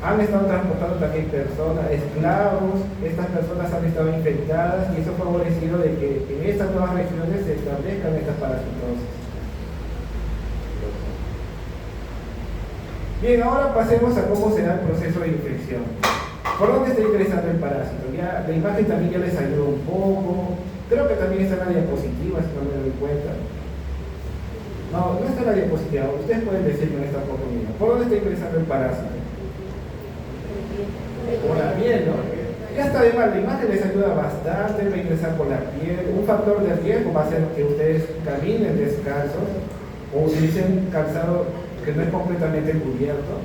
han estado transportando también personas, esclavos, estas personas han estado infectadas y eso ha favorecido de que en estas nuevas regiones se establezcan estas parasitosis. Bien, ahora pasemos a cómo se da el proceso de infección. ¿Por dónde está ingresando el parásito? Ya, la imagen también ya les ayudó un poco, creo que también está en la diapositiva, si no me doy cuenta. No, no está en la diapositiva, ustedes pueden decirme en esta oportunidad. ¿Por dónde está ingresando el parásito? Por la piel, ¿no? Ya está de mal, la imagen les ayuda bastante, va a ingresar por la piel. Un factor de riesgo va a ser que ustedes caminen descalzos o utilicen calzado que no es completamente cubierto.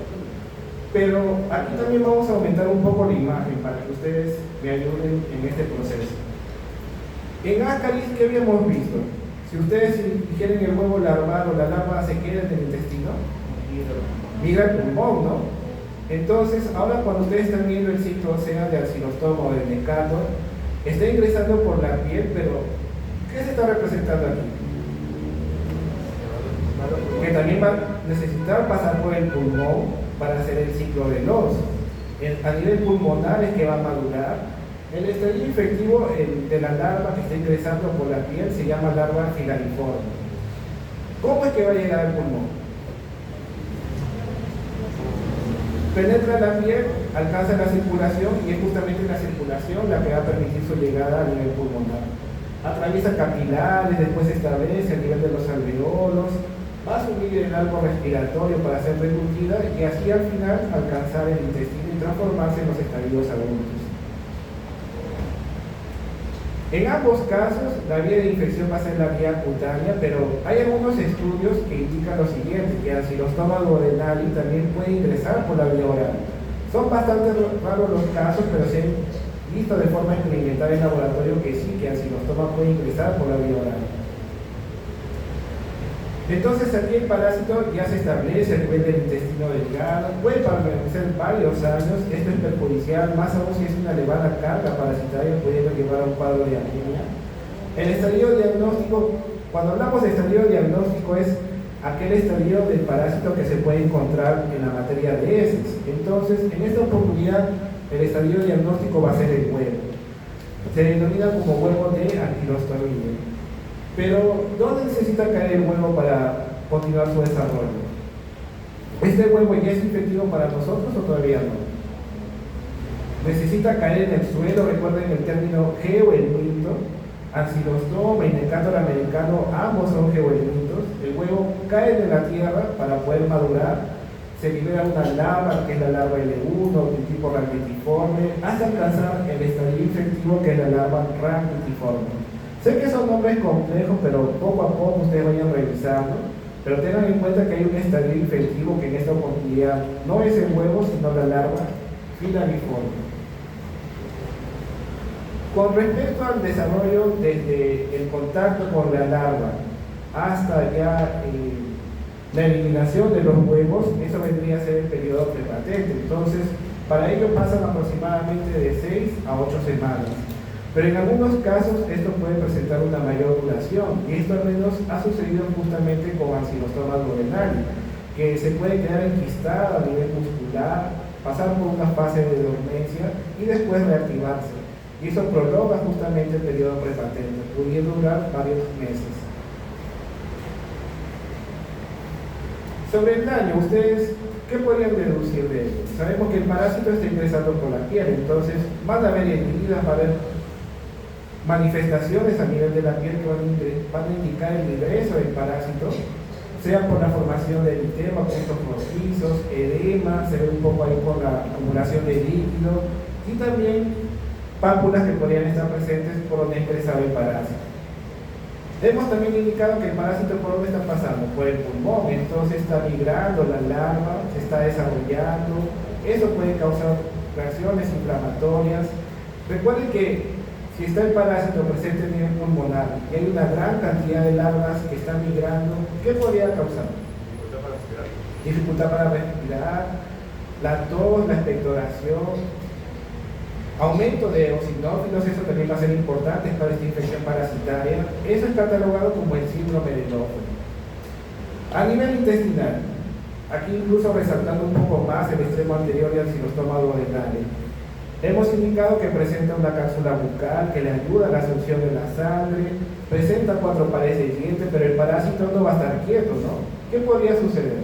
Pero aquí también vamos a aumentar un poco la imagen para que ustedes me ayuden en este proceso. En Ascaris, ¿qué habíamos visto? Si ustedes ingieren el huevo larval o la larva se queda en el intestino, migra al pulmón, ¿no? Entonces, ahora cuando ustedes están viendo el ciclo, sea de Acylostoma o de Necator, está ingresando por la piel, pero ¿qué se está representando aquí? Que también va a necesitar pasar por el pulmón para hacer el ciclo veloz. A nivel pulmonar es que va a madurar. El estadio infectivo de la larva que está ingresando por la piel se llama larva filariforme. ¿Cómo es que va a llegar al pulmón? Penetra la piel, alcanza la circulación y es justamente la circulación la que va a permitir su llegada a nivel pulmonar. Atraviesa capilares, después se establece a nivel de los alveolos, va a subir el arco respiratorio para ser reducida y así al final alcanzar el intestino y transformarse en los estadios adultos. En ambos casos, la vía de infección va a ser la vía cutánea, pero hay algunos estudios que indican lo siguiente, que el Acylostoma duodenale también puede ingresar por la vía oral. Son bastante raros los casos, pero se han visto de forma experimental en laboratorio que sí, que el Acylostoma puede ingresar por la vía oral. Entonces aquí el parásito ya se establece a nivel del intestino delgado, puede permanecer varios años, esto es perjudicial, más aún si es una elevada carga parasitaria, pudiendo llevar a un cuadro de anemia. El estadio diagnóstico, cuando hablamos de estadio diagnóstico es aquel estadio del parásito que se puede encontrar en la materia de heces. Entonces, en esta oportunidad, el estadio diagnóstico va a ser el huevo. Se denomina como huevo de anquilostomía. Pero, ¿dónde necesita caer el huevo para continuar su desarrollo? ¿Este huevo ya es infectivo para nosotros o todavía no? Necesita caer en el suelo, recuerden el término geoelminto. Acylostoma y Necator americano, ambos son geoelmintos. El huevo cae de la tierra para poder madurar. Se libera una larva, que es la larva L1, de tipo raquetiforme, hasta alcanzar el estadio infectivo, que es la larva raquetiforme. Sé que son nombres complejos, pero poco a poco ustedes vayan revisando, pero tengan en cuenta que hay un estadio infectivo que en esta oportunidad no es el huevo, sino la larva filariforme. Con respecto al desarrollo desde el contacto con la larva hasta ya la eliminación de los huevos, eso vendría a ser el periodo prepatente. Entonces, Para ello pasan aproximadamente de 6 a 8 semanas. Pero en algunos casos esto puede presentar una mayor duración, y esto al menos ha sucedido justamente con ancilostoma duodenale, que se puede quedar enquistado a nivel muscular, pasar por una fase de dormencia y después reactivarse. Y eso prolonga justamente el periodo prepatente, pudiendo durar varios meses. Sobre el daño, ¿ustedes qué podrían deducir de ello? Sabemos que el parásito está ingresando por la piel, entonces van a haber heridas, va a haber manifestaciones a nivel de la piel que van a indicar el ingreso del parásito, sea por la formación de eritema, puntos rojizos, edema, se ve un poco ahí por la acumulación de líquido, y también pápulas que podrían estar presentes por donde ha ingresado el parásito. Hemos también indicado que el parásito por dónde está pasando, por el pulmón, entonces está migrando la larva, se está desarrollando, eso puede causar reacciones inflamatorias. Recuerden que si está el parásito presente a nivel pulmonar y hay una gran cantidad de larvas que están migrando, ¿qué podría causar? Dificultad para respirar. Dificultad para respirar, la tos, la expectoración, aumento de eosinófilos, eso también va a ser importante para esta infección parasitaria. Eso es catalogado como el síndrome del ófilo. A nivel intestinal, aquí incluso resaltando un poco más el extremo anterior del ancilostoma duodenale, hemos indicado que presenta una cápsula bucal que le ayuda a la succión de la sangre, presenta 4 pares de dientes, pero el parásito no va a estar quieto, ¿no? ¿Qué podría suceder?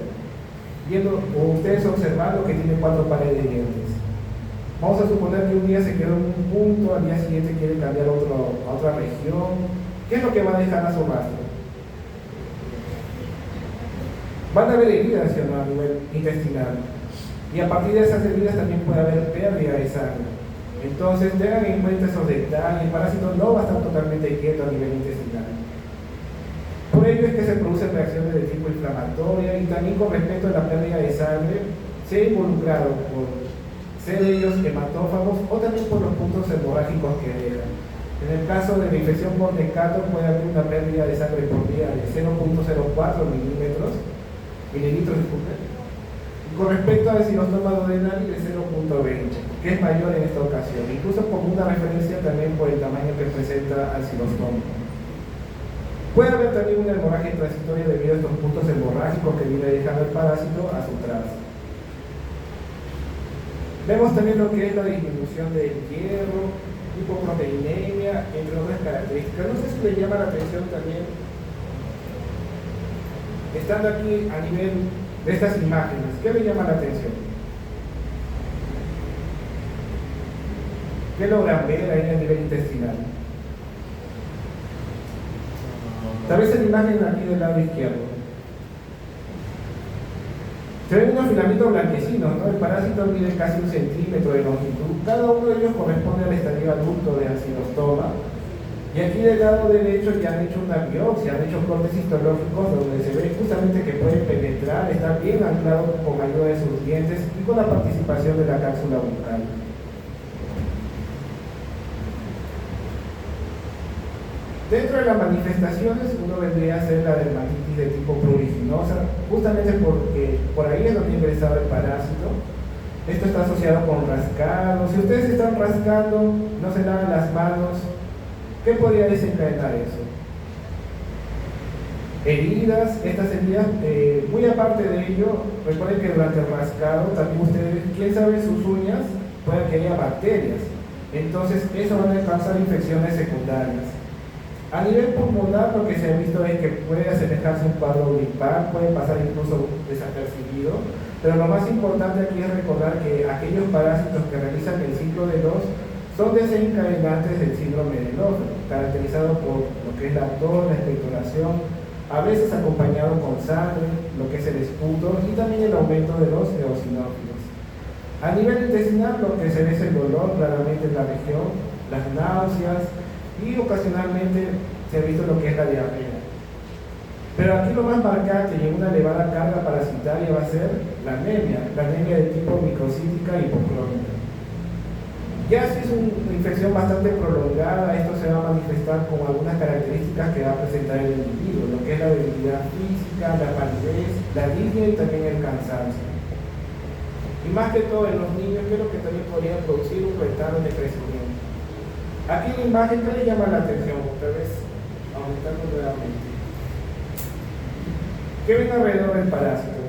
Viendo o ustedes observando que tiene 4 pares de dientes. Vamos a suponer que un día se quedó en un punto, al día siguiente quiere cambiar a otra región. ¿Qué es lo que va a dejar a su rastro? Van a haber heridas, ¿sí o no?, a nivel intestinal. Y a partir de esas heridas también puede haber pérdida de sangre. Entonces tengan en cuenta esos detalles. El parásito no va a estar totalmente quieto a nivel intestinal. Por ello es que se producen reacciones de tipo inflamatoria, y también con respecto a la pérdida de sangre se ha involucrado por ser ellos hematófagos o también por los puntos hemorrágicos que dejan. En el caso de la infección por Necato puede haber una pérdida de sangre por día de 0.04 mililitros, con respecto al ancilostoma duodenale de 0.20, que es mayor en esta ocasión, incluso como una referencia también por el tamaño que presenta al ancilostoma. Puede haber también una hemorragia transitoria debido a estos puntos hemorrágicos que viene dejando el parásito a su trazo. Vemos también lo que es la disminución del hierro, hipoproteinemia, entre otras características. No sé si le llama la atención también, estando aquí a nivel de estas imágenes, ¿qué le llama la atención? ¿Qué logran ver ahí a nivel intestinal? Tal vez en la imagen aquí del lado izquierdo. Se ven unos filamentos blanquecinos, ¿no? El parásito mide casi 1 centímetro de longitud. Cada uno de ellos corresponde al estadio adulto de ancilostoma. Y aquí del lado derecho ya han hecho una biopsia, han hecho cortes histológicos donde se ve justamente que puede penetrar, está bien anclado con ayuda de sus dientes y con la participación de la cápsula bucal. Dentro de las manifestaciones uno vendría a ser la dermatitis de tipo pruriginosa, justamente porque por ahí es donde ha ingresado el parásito. Esto está asociado con rascado. Si ustedes están rascando, no se lavan las manos, ¿qué podría desencadenar eso? Heridas, estas heridas, muy aparte de ello, recuerden que durante el rascado también ustedes, quién sabe, sus uñas, puede que haya bacterias. Entonces eso va a causar infecciones secundarias. A nivel pulmonar lo que se ha visto es que puede asemejarse a un cuadro gripal, puede pasar incluso desapercibido, pero lo más importante aquí es recordar que aquellos parásitos que realizan el ciclo de los son desencadenantes del síndrome del ófilo, caracterizado por lo que es la tos, la expectoración, a veces acompañado con sangre, lo que es el esputo y también el aumento de los eosinófilos. A nivel intestinal lo que se ve es el dolor claramente en la región, las náuseas y ocasionalmente se ha visto lo que es la diarrea. Pero aquí lo más marcante y en una elevada carga parasitaria va a ser la anemia de tipo microcítica hipocrónica. Ya si es una infección bastante prolongada, esto se va a manifestar con algunas características que va a presentar el individuo, lo que es la debilidad física, la palidez, la disnea y también el cansancio. Y más que todo en los niños, creo que también podría producir un retardo de crecimiento. Aquí en la imagen, ¿qué le llama la atención? Otra vez, aumentando nuevamente. ¿Qué ven alrededor del parásito?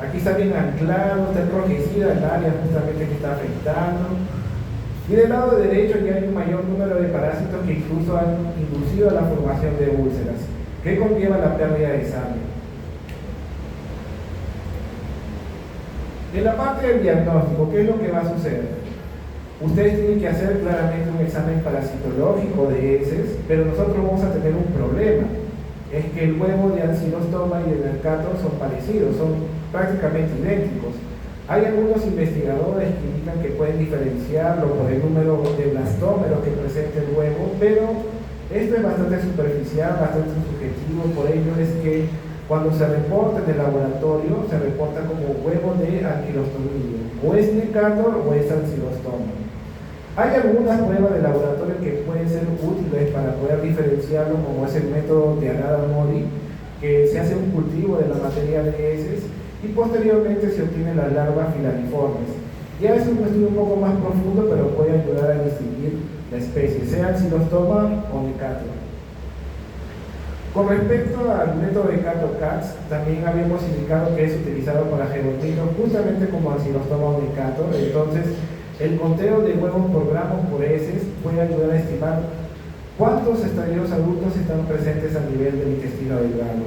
Aquí está bien anclado, está enrojecida el área justamente que está afectando. Y del lado derecho ya hay un mayor número de parásitos que incluso han inducido a la formación de úlceras, que conlleva la pérdida de sangre. En la parte del diagnóstico, ¿qué es lo que va a suceder? Ustedes tienen que hacer claramente un examen parasitológico de heces, pero nosotros vamos a tener un problema. Es que el huevo de Ancylostoma y el mercator son parecidos, son prácticamente idénticos. Hay algunos investigadores que indican que pueden diferenciarlo por el número de blastómeros que presenta el huevo, pero esto es bastante superficial, bastante subjetivo. Por ello es que cuando se reporta en el laboratorio, se reporta como huevo de anquilostomía, o es mercator o es Ancylostoma. Hay algunas pruebas de laboratorio que pueden ser útiles para poder diferenciarlo, como es el método de Arada-Mori, que se hace un cultivo de la materia de heces y posteriormente se obtienen las larvas filariformes. Ya es un estudio un poco más profundo, pero puede ayudar a distinguir la especie, sea Ancylostoma o Mercator. Con respecto al método de Cato-Cax, también habíamos indicado que es utilizado para geotitos justamente como Ancylostoma o Mercator. Entonces, el conteo de huevos por gramos por heces puede ayudar a estimar cuántos estadios adultos están presentes a nivel del intestino delgado.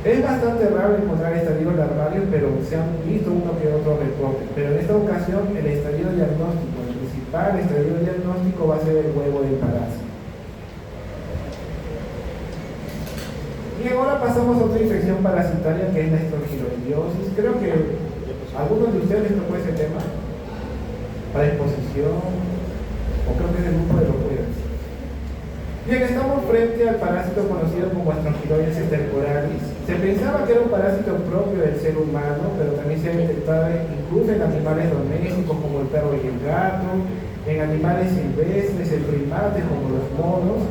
Es bastante raro encontrar estadios larvarios, pero se han visto uno que otro reporte. Pero en esta ocasión, el estadio diagnóstico, el principal estadio diagnóstico va a ser el huevo del parásito. Y ahora pasamos a otra infección parasitaria que es la estrongiloidiosis. Creo que algunos de ustedes les tocó ese tema para exposición, o creo que es el grupo de los jueves. Bien, estamos frente al parásito conocido como Strongyloides stercoralis. Se pensaba que era un parásito propio del ser humano, pero también se ha detectado incluso en animales domésticos como el perro y el gato, en animales silvestres, en primates como los monos.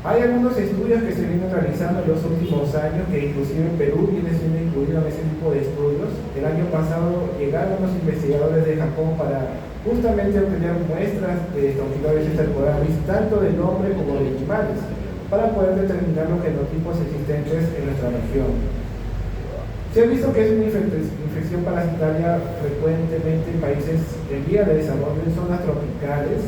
Hay algunos estudios que se vienen realizando en los últimos años, que inclusive en Perú viene siendo incluido en ese tipo de estudios. El año pasado llegaron los investigadores de Japón para justamente obtener muestras de Strongyloides stercoralis, tanto del hombre como de animales, para poder determinar los genotipos existentes en nuestra región. Se ha visto que es una infección parasitaria frecuentemente en países en vía de desarrollo, en zonas tropicales.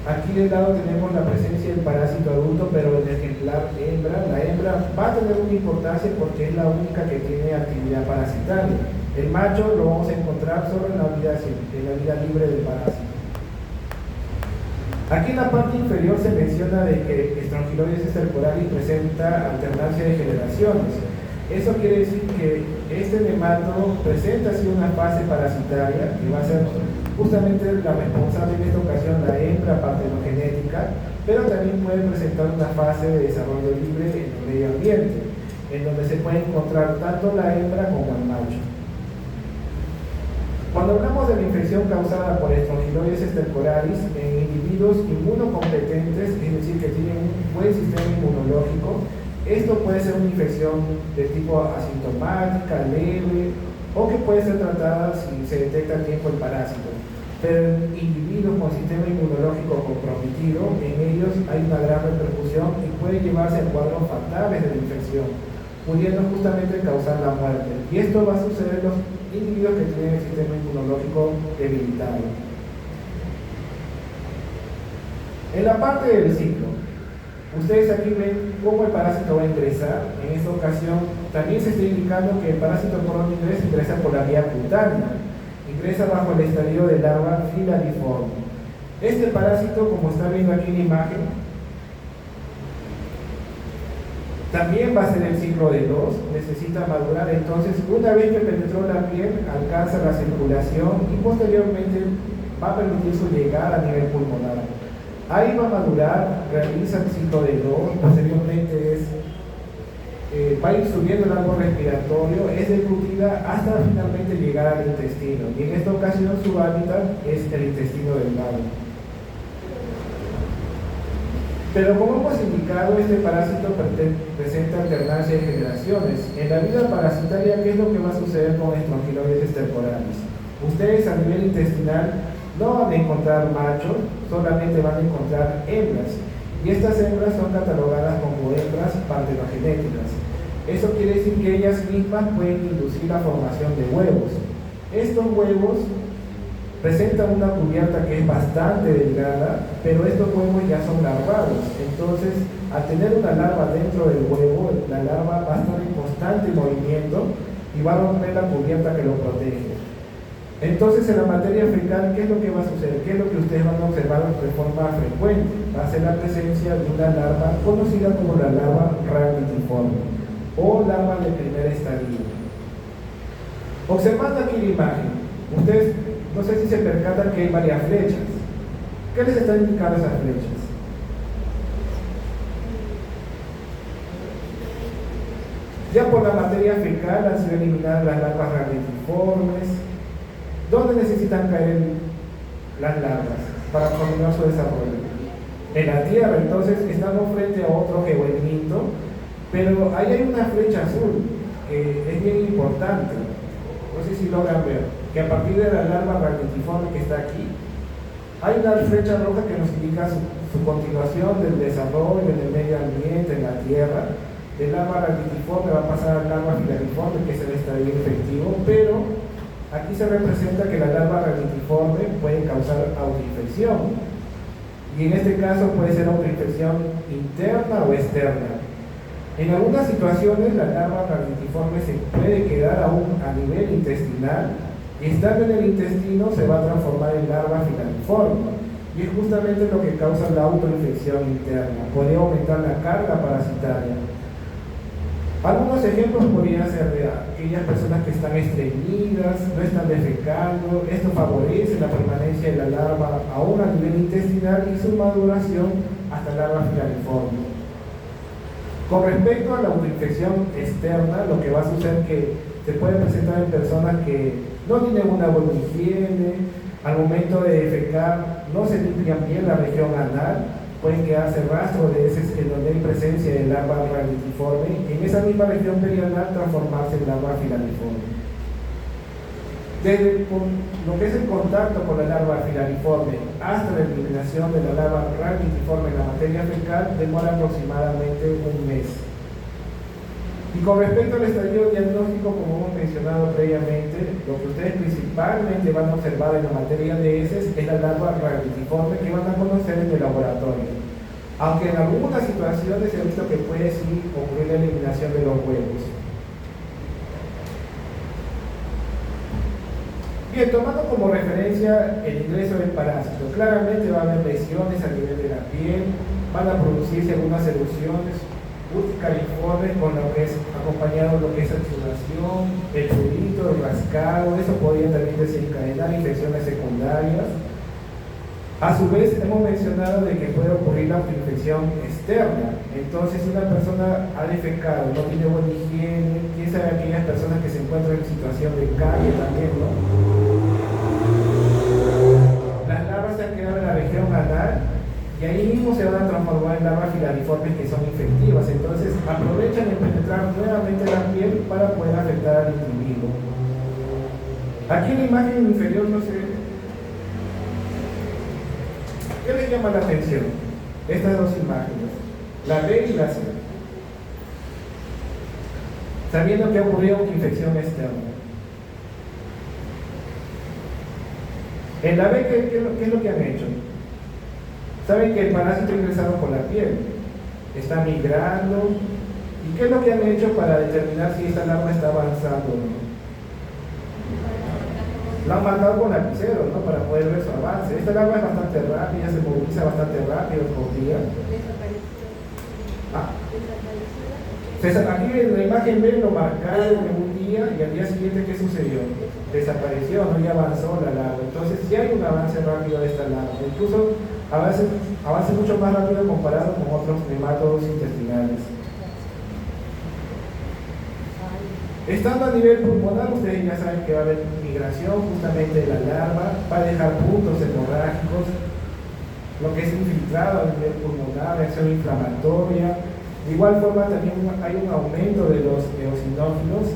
Aquí del lado tenemos la presencia del parásito adulto, pero en el ejemplar hembra, la hembra va a tener una importancia porque es la única que tiene actividad parasitaria. El macho lo vamos a encontrar solo en la vida libre del parásito. Aquí en la parte inferior se menciona de que Strongyloides stercoralis presenta alternancia de generaciones. Eso quiere decir que este nematodo presenta así una fase parasitaria que va a ser justamente la responsable en esta ocasión la hembra partenogénica, pero también puede presentar una fase de desarrollo libre en el medio ambiente, en donde se puede encontrar tanto la hembra como el macho. Cuando hablamos de la infección causada por Strongyloides stercoralis en individuos inmunocompetentes, es decir, que tienen un buen sistema inmunológico, esto puede ser una infección de tipo asintomática, leve, o que puede ser tratada si se detecta a tiempo el parásito. Pero en individuos con sistema inmunológico comprometido, en ellos hay una gran repercusión y puede llevarse a cuadros fatales de la infección, pudiendo justamente causar la muerte. Y esto va a suceder en los individuos que tienen el sistema inmunológico debilitado. En la parte del ciclo, ustedes aquí ven cómo el parásito va a ingresar. En esta ocasión también se está indicando que el parásito por donde ingresa por la vía cutánea. Ingresa bajo el estadio de larva filariforme. Este parásito, como está viendo aquí en la imagen, también va a ser el ciclo de 2, necesita madurar. Entonces, una vez que penetró la piel, alcanza la circulación y posteriormente va a permitir su llegada a nivel pulmonar. Ahí va a madurar, realiza el ciclo de 2, posteriormente va a ir subiendo el árbol respiratorio, es deglutida hasta finalmente llegar al intestino. Y en esta ocasión su hábitat es el intestino delgado. Pero como hemos indicado, este parásito presenta alternancia de generaciones. En la vida parasitaria, ¿qué es lo que va a suceder con Strongyloides stercoralis? Ustedes a nivel intestinal no van a encontrar machos, solamente van a encontrar hembras. Y estas hembras son catalogadas como hembras partenogenéticas. Eso quiere decir que ellas mismas pueden inducir la formación de huevos. Estos huevos presentan una cubierta que es bastante delgada, pero estos huevos ya son larvados. Entonces, al tener una larva dentro del huevo, la larva va a estar en constante movimiento y va a romper la cubierta que lo protege. Entonces, en la materia fecal, ¿qué es lo que va a suceder? ¿Qué es lo que ustedes van a observar de forma frecuente? Va a ser la presencia de una larva conocida como la larva rhamnitiforme o larva de primer estadio. Observando aquí la imagen, ustedes no sé si se percatan que hay varias flechas. ¿Qué les están indicando esas flechas? Ya por la materia fecal han sido eliminadas las larvas rhamnitiformes. ¿Dónde necesitan caer las larvas para continuar su desarrollo? En la tierra. Entonces estamos frente a otro geoegnito, pero ahí hay una flecha azul que es bien importante. No sé si logran ver que a partir de la larva rhamnitiforme que está aquí, hay una flecha roja que nos indica su continuación del desarrollo en el medio ambiente, en la tierra. De larva rhamnitiforme va a pasar a larva filariforme, que es el estadio infectivo, pero aquí se representa que la larva rhamnitiforme puede causar autoinfección. Y en este caso puede ser autoinfección interna o externa. En algunas situaciones la larva rhamnitiforme se puede quedar aún a nivel intestinal y estando en el intestino se va a transformar en larva filariforme. Y es justamente lo que causa la autoinfección interna. Puede aumentar la carga parasitaria. Algunos ejemplos podrían ser de aquellas personas que están estreñidas, no están defecando. Esto favorece la permanencia de la larva aún a nivel intestinal y su maduración hasta larva filariforme. Con respecto a la autoinfección externa, lo que va a suceder es que se puede presentar en personas que no tienen una buena higiene, al momento de defecar no se limpian bien la región anal, pueden quedarse rastros de heces en donde hay presencia de larva rhamnitiforme y en esa misma región perianal transformarse en larva filariforme. Desde lo que es el contacto con la larva filariforme hasta la eliminación de la larva rhamnitiforme en la materia fecal demora aproximadamente un mes. Y con respecto al estadio diagnóstico, como hemos mencionado previamente, lo que ustedes principalmente van a observar en la materia de heces es la larva rhamnitiforme que van a conocer en el laboratorio. Aunque en algunas situaciones se ha visto que puede sí ocurrir la eliminación de los huevos. Bien, tomando como referencia el ingreso del parásito, claramente va a haber lesiones a nivel de la piel, van a producirse algunas erupciones urticariformes con lo que es acompañado de lo que es exudación, el fluido, el rascado. Eso podría también desencadenar infecciones secundarias. A su vez hemos mencionado de que puede ocurrir la autoinfección externa. Entonces, si una persona ha defecado, no tiene buena higiene, quién sabe aquellas personas que se encuentran en situación de calle también, ¿no? Las larvas se han quedado en la región anal y ahí mismo se van a transformar en larvas filariformes que son infectivas. Entonces aprovechan en penetrar nuevamente la piel para poder afectar al individuo. Aquí en la imagen inferior, no sé, ¿qué les llama la atención? Estas dos imágenes, la B y la C. Sabiendo que ha ocurrido una infección externa. En la B, ¿qué es lo que han hecho? Saben que el parásito ha ingresado por la piel, está migrando. ¿Y qué es lo que han hecho para determinar si esta larva está avanzando o no? La han marcado con lapicero, ¿no? Para poder ver su avance. Esta larva es bastante rápida, se moviliza bastante rápido por día. Aquí en la imagen ven, lo marcaron en un día y al día siguiente, ¿qué sucedió? Desapareció, no ya avanzó la larva. Entonces sí hay un avance rápido de esta larva. Incluso avance mucho más rápido comparado con otros nematodos intestinales. Estando a nivel pulmonar, ustedes ya saben que va a haber migración justamente de la larva, va a dejar puntos hemorrágicos. lo que es infiltrado a nivel pulmonar, reacción inflamatoria. De igual forma también hay un aumento de los eosinófilos.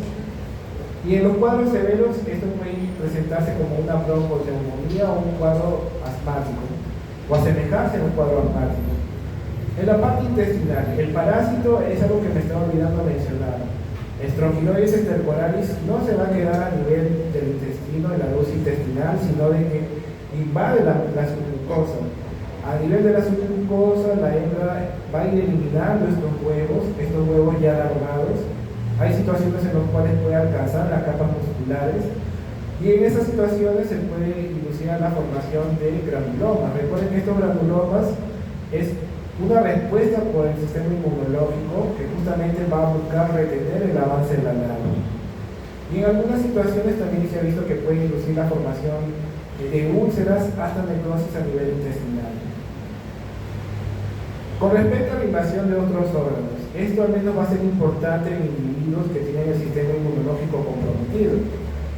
Y en los cuadros severos esto puede presentarse como una bronconeumonía o un cuadro asmático, o asemejarse a un cuadro asmático. En la parte intestinal, el parásito es algo que me estaba olvidando mencionar. Strongyloides stercoralis no se va a quedar a nivel del intestino, de la luz intestinal, sino de que invade la submucosa. A nivel de la submucosa, la hembra va a ir eliminando estos huevos ya alargados. Hay situaciones en las cuales puede alcanzar las capas musculares y en esas situaciones se puede inducir a la formación de granulomas. Recuerden que estos granulomas es una respuesta por el sistema inmunológico que justamente va a buscar retener el avance de la larva. Y en algunas situaciones también se ha visto que puede inducir la formación de úlceras hasta necrosis a nivel intestinal. Con respecto a la invasión de otros órganos, esto al menos va a ser importante en individuos que tienen el sistema inmunológico comprometido.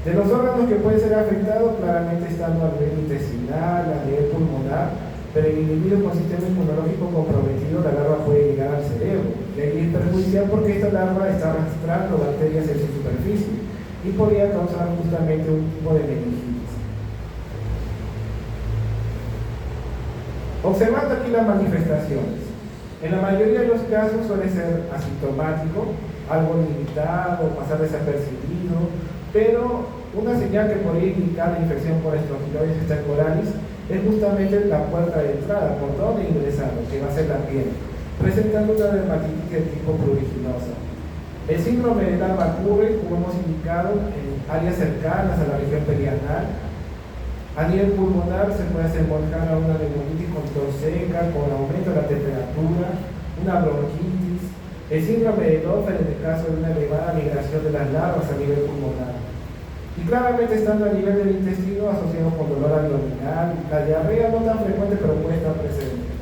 De los órganos que pueden ser afectados, claramente están a nivel intestinal, a nivel pulmonar, pero en individuos con sistema inmunológico comprometido, la larva puede llegar al cerebro. Y ahí es perjudicial porque esta larva está arrastrando bacterias en su superficie y podría causar justamente un tipo de meningitis. Observando aquí las manifestaciones. En la mayoría de los casos suele ser asintomático, algo limitado, pasar desapercibido, pero una señal que podría indicar la infección por Strongyloides stercoralis es justamente la puerta de entrada, por donde ingresar, que va a ser la piel, presentando una dermatitis de tipo pruriginosa. El síndrome de larva ocurre, como hemos indicado, en áreas cercanas a la región perianal. A nivel pulmonar se puede asemejar a una neumonitis con tos seca, con aumento de la temperatura, una bronquitis, el síndrome de Doppler en el caso de una elevada migración de las larvas a nivel pulmonar. Y claramente estando a nivel del intestino asociado con dolor abdominal, la diarrea no tan frecuente pero puede estar presente.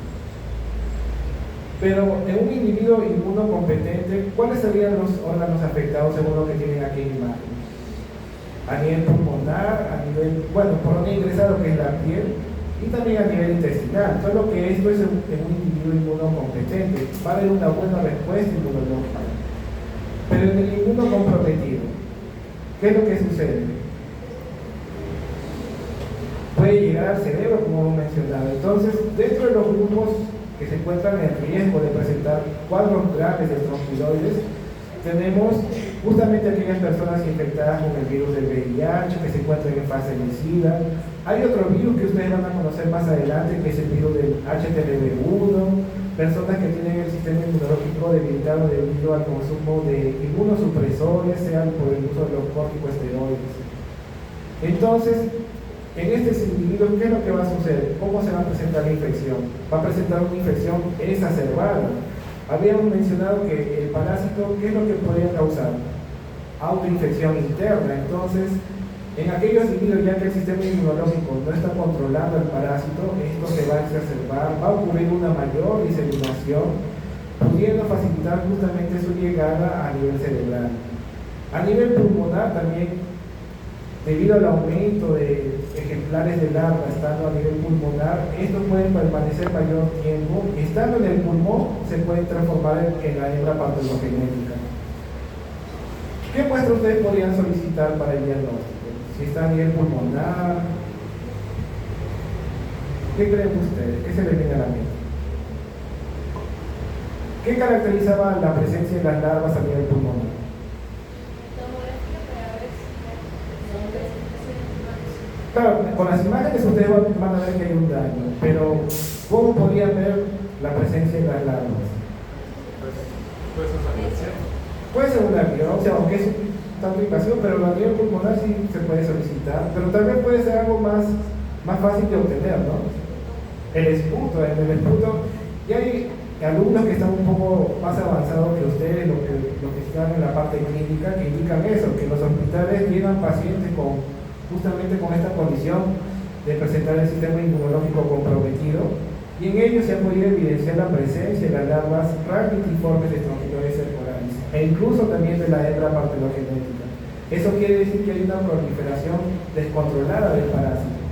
Pero en un individuo inmunocompetente, ¿cuáles serían los órganos afectados según lo que tienen aquí en imagen? A nivel pulmonar, a nivel, bueno, por donde ingresa lo que es la piel y también a nivel intestinal. Solo que esto es en un individuo inmunocompetente, va a haber una buena respuesta inmunológica. Pero en el inmunocomprometido, ¿qué es lo que sucede? Puede llegar al cerebro, como hemos mencionado. Entonces, dentro de los grupos que se encuentran en riesgo de presentar cuadros graves de strongyloides, tenemos justamente aquellas personas infectadas con el virus del VIH, que se encuentran en fase de SIDA. Hay otro virus que ustedes van a conocer más adelante, que es el virus del HTLV1, personas que tienen el sistema inmunológico debilitado debido al consumo de inmunosupresores, sean por el uso de los corticosteroides. Entonces, en estos individuos, ¿qué es lo que va a suceder? ¿Cómo se va a presentar la infección? Va a presentar una infección exacerbada. Habíamos mencionado que el parásito, ¿qué es lo que podría causar? Autoinfección interna. Entonces, en aquellos individuos ya que el sistema inmunológico no está controlando el parásito, esto se va a exacerbar, va a ocurrir una mayor diseminación, pudiendo facilitar justamente su llegada a nivel cerebral. A nivel pulmonar también, debido al aumento de ejemplares de larva estando a nivel pulmonar, estos pueden permanecer mayor tiempo. Estando en el pulmón, se pueden transformar en la hembra partogenética. ¿Qué muestra ustedes podrían solicitar para el diagnóstico? Si está a nivel pulmonar, ¿qué creen ustedes? ¿Qué se les viene a la mente? ¿Qué caracterizaba la presencia de las larvas a nivel pulmonar? Claro, con las imágenes ustedes van a ver que hay un daño, pero ¿cómo podrían ver la presencia de las larvas? Puede ser una biopsia. Puede ser una biopsia, aunque es tanto invasivo, pero a nivel pulmonar sí se puede solicitar, pero también puede ser algo más fácil de obtener, ¿no? El esputo, en el esputo, ya hay alumnos que están un poco más avanzados que ustedes, los que están en la parte clínica, que indican eso, que los hospitales llegan pacientes justamente con esta condición de presentar el sistema inmunológico comprometido, y en ellos se ha podido evidenciar la presencia de las larvas raquitiformes de Strongyloides stercoralis e incluso también de la hembra partogenética. Eso quiere decir que hay una proliferación descontrolada del parásito.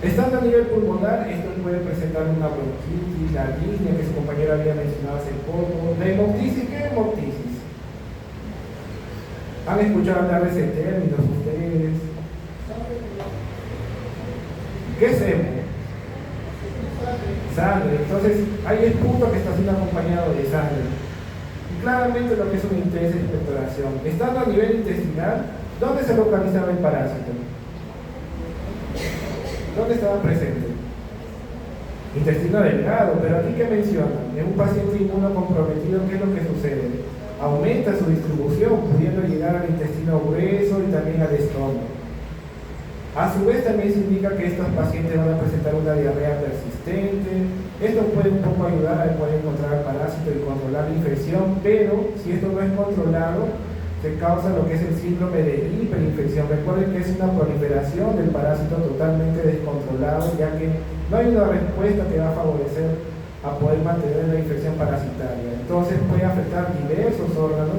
Estando a nivel pulmonar, esto puede presentar una bronquitis, la disnea que su compañera había mencionado hace poco. La hemoptisis, ¿qué es hemoptisis? ¿Han escuchado hablar de ese término ustedes? ¿Qué es hemo? Sangre. Entonces, hay esputo que está siendo acompañado de sangre. Y claramente lo que es una intensa expectoración. Estando a nivel intestinal, ¿dónde se localizaba el parásito? ¿Dónde estaba presente? Intestino delgado, pero aquí ¿qué mencionan? En un paciente inmunocomprometido, ¿qué es lo que sucede? Aumenta su distribución, pudiendo llegar al intestino grueso y también al estómago. A su vez también se indica que estos pacientes van a presentar una diarrea persistente. Esto puede un poco ayudar a poder encontrar el parásito y controlar la infección, pero si esto no es controlado, se causa lo que es el síndrome de hiperinfección. Recuerden que es una proliferación del parásito totalmente descontrolado, ya que no hay una respuesta que va a favorecer a poder mantener la infección parasitaria. Entonces puede afectar diversos órganos,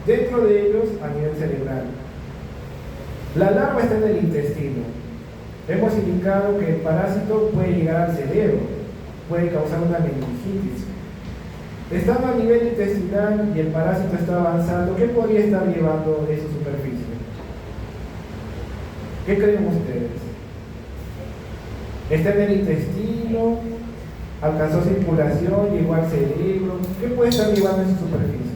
dentro de ellos a nivel cerebral. La larva está en el intestino. Hemos indicado que el parásito puede llegar al cerebro, puede causar una meningitis. Estando a nivel intestinal y el parásito está avanzando, ¿qué podría estar llevando de su superficie? ¿Qué creen ustedes? Está en el intestino, alcanzó circulación, llegó al cerebro. ¿Qué puede estar llevando en su superficie?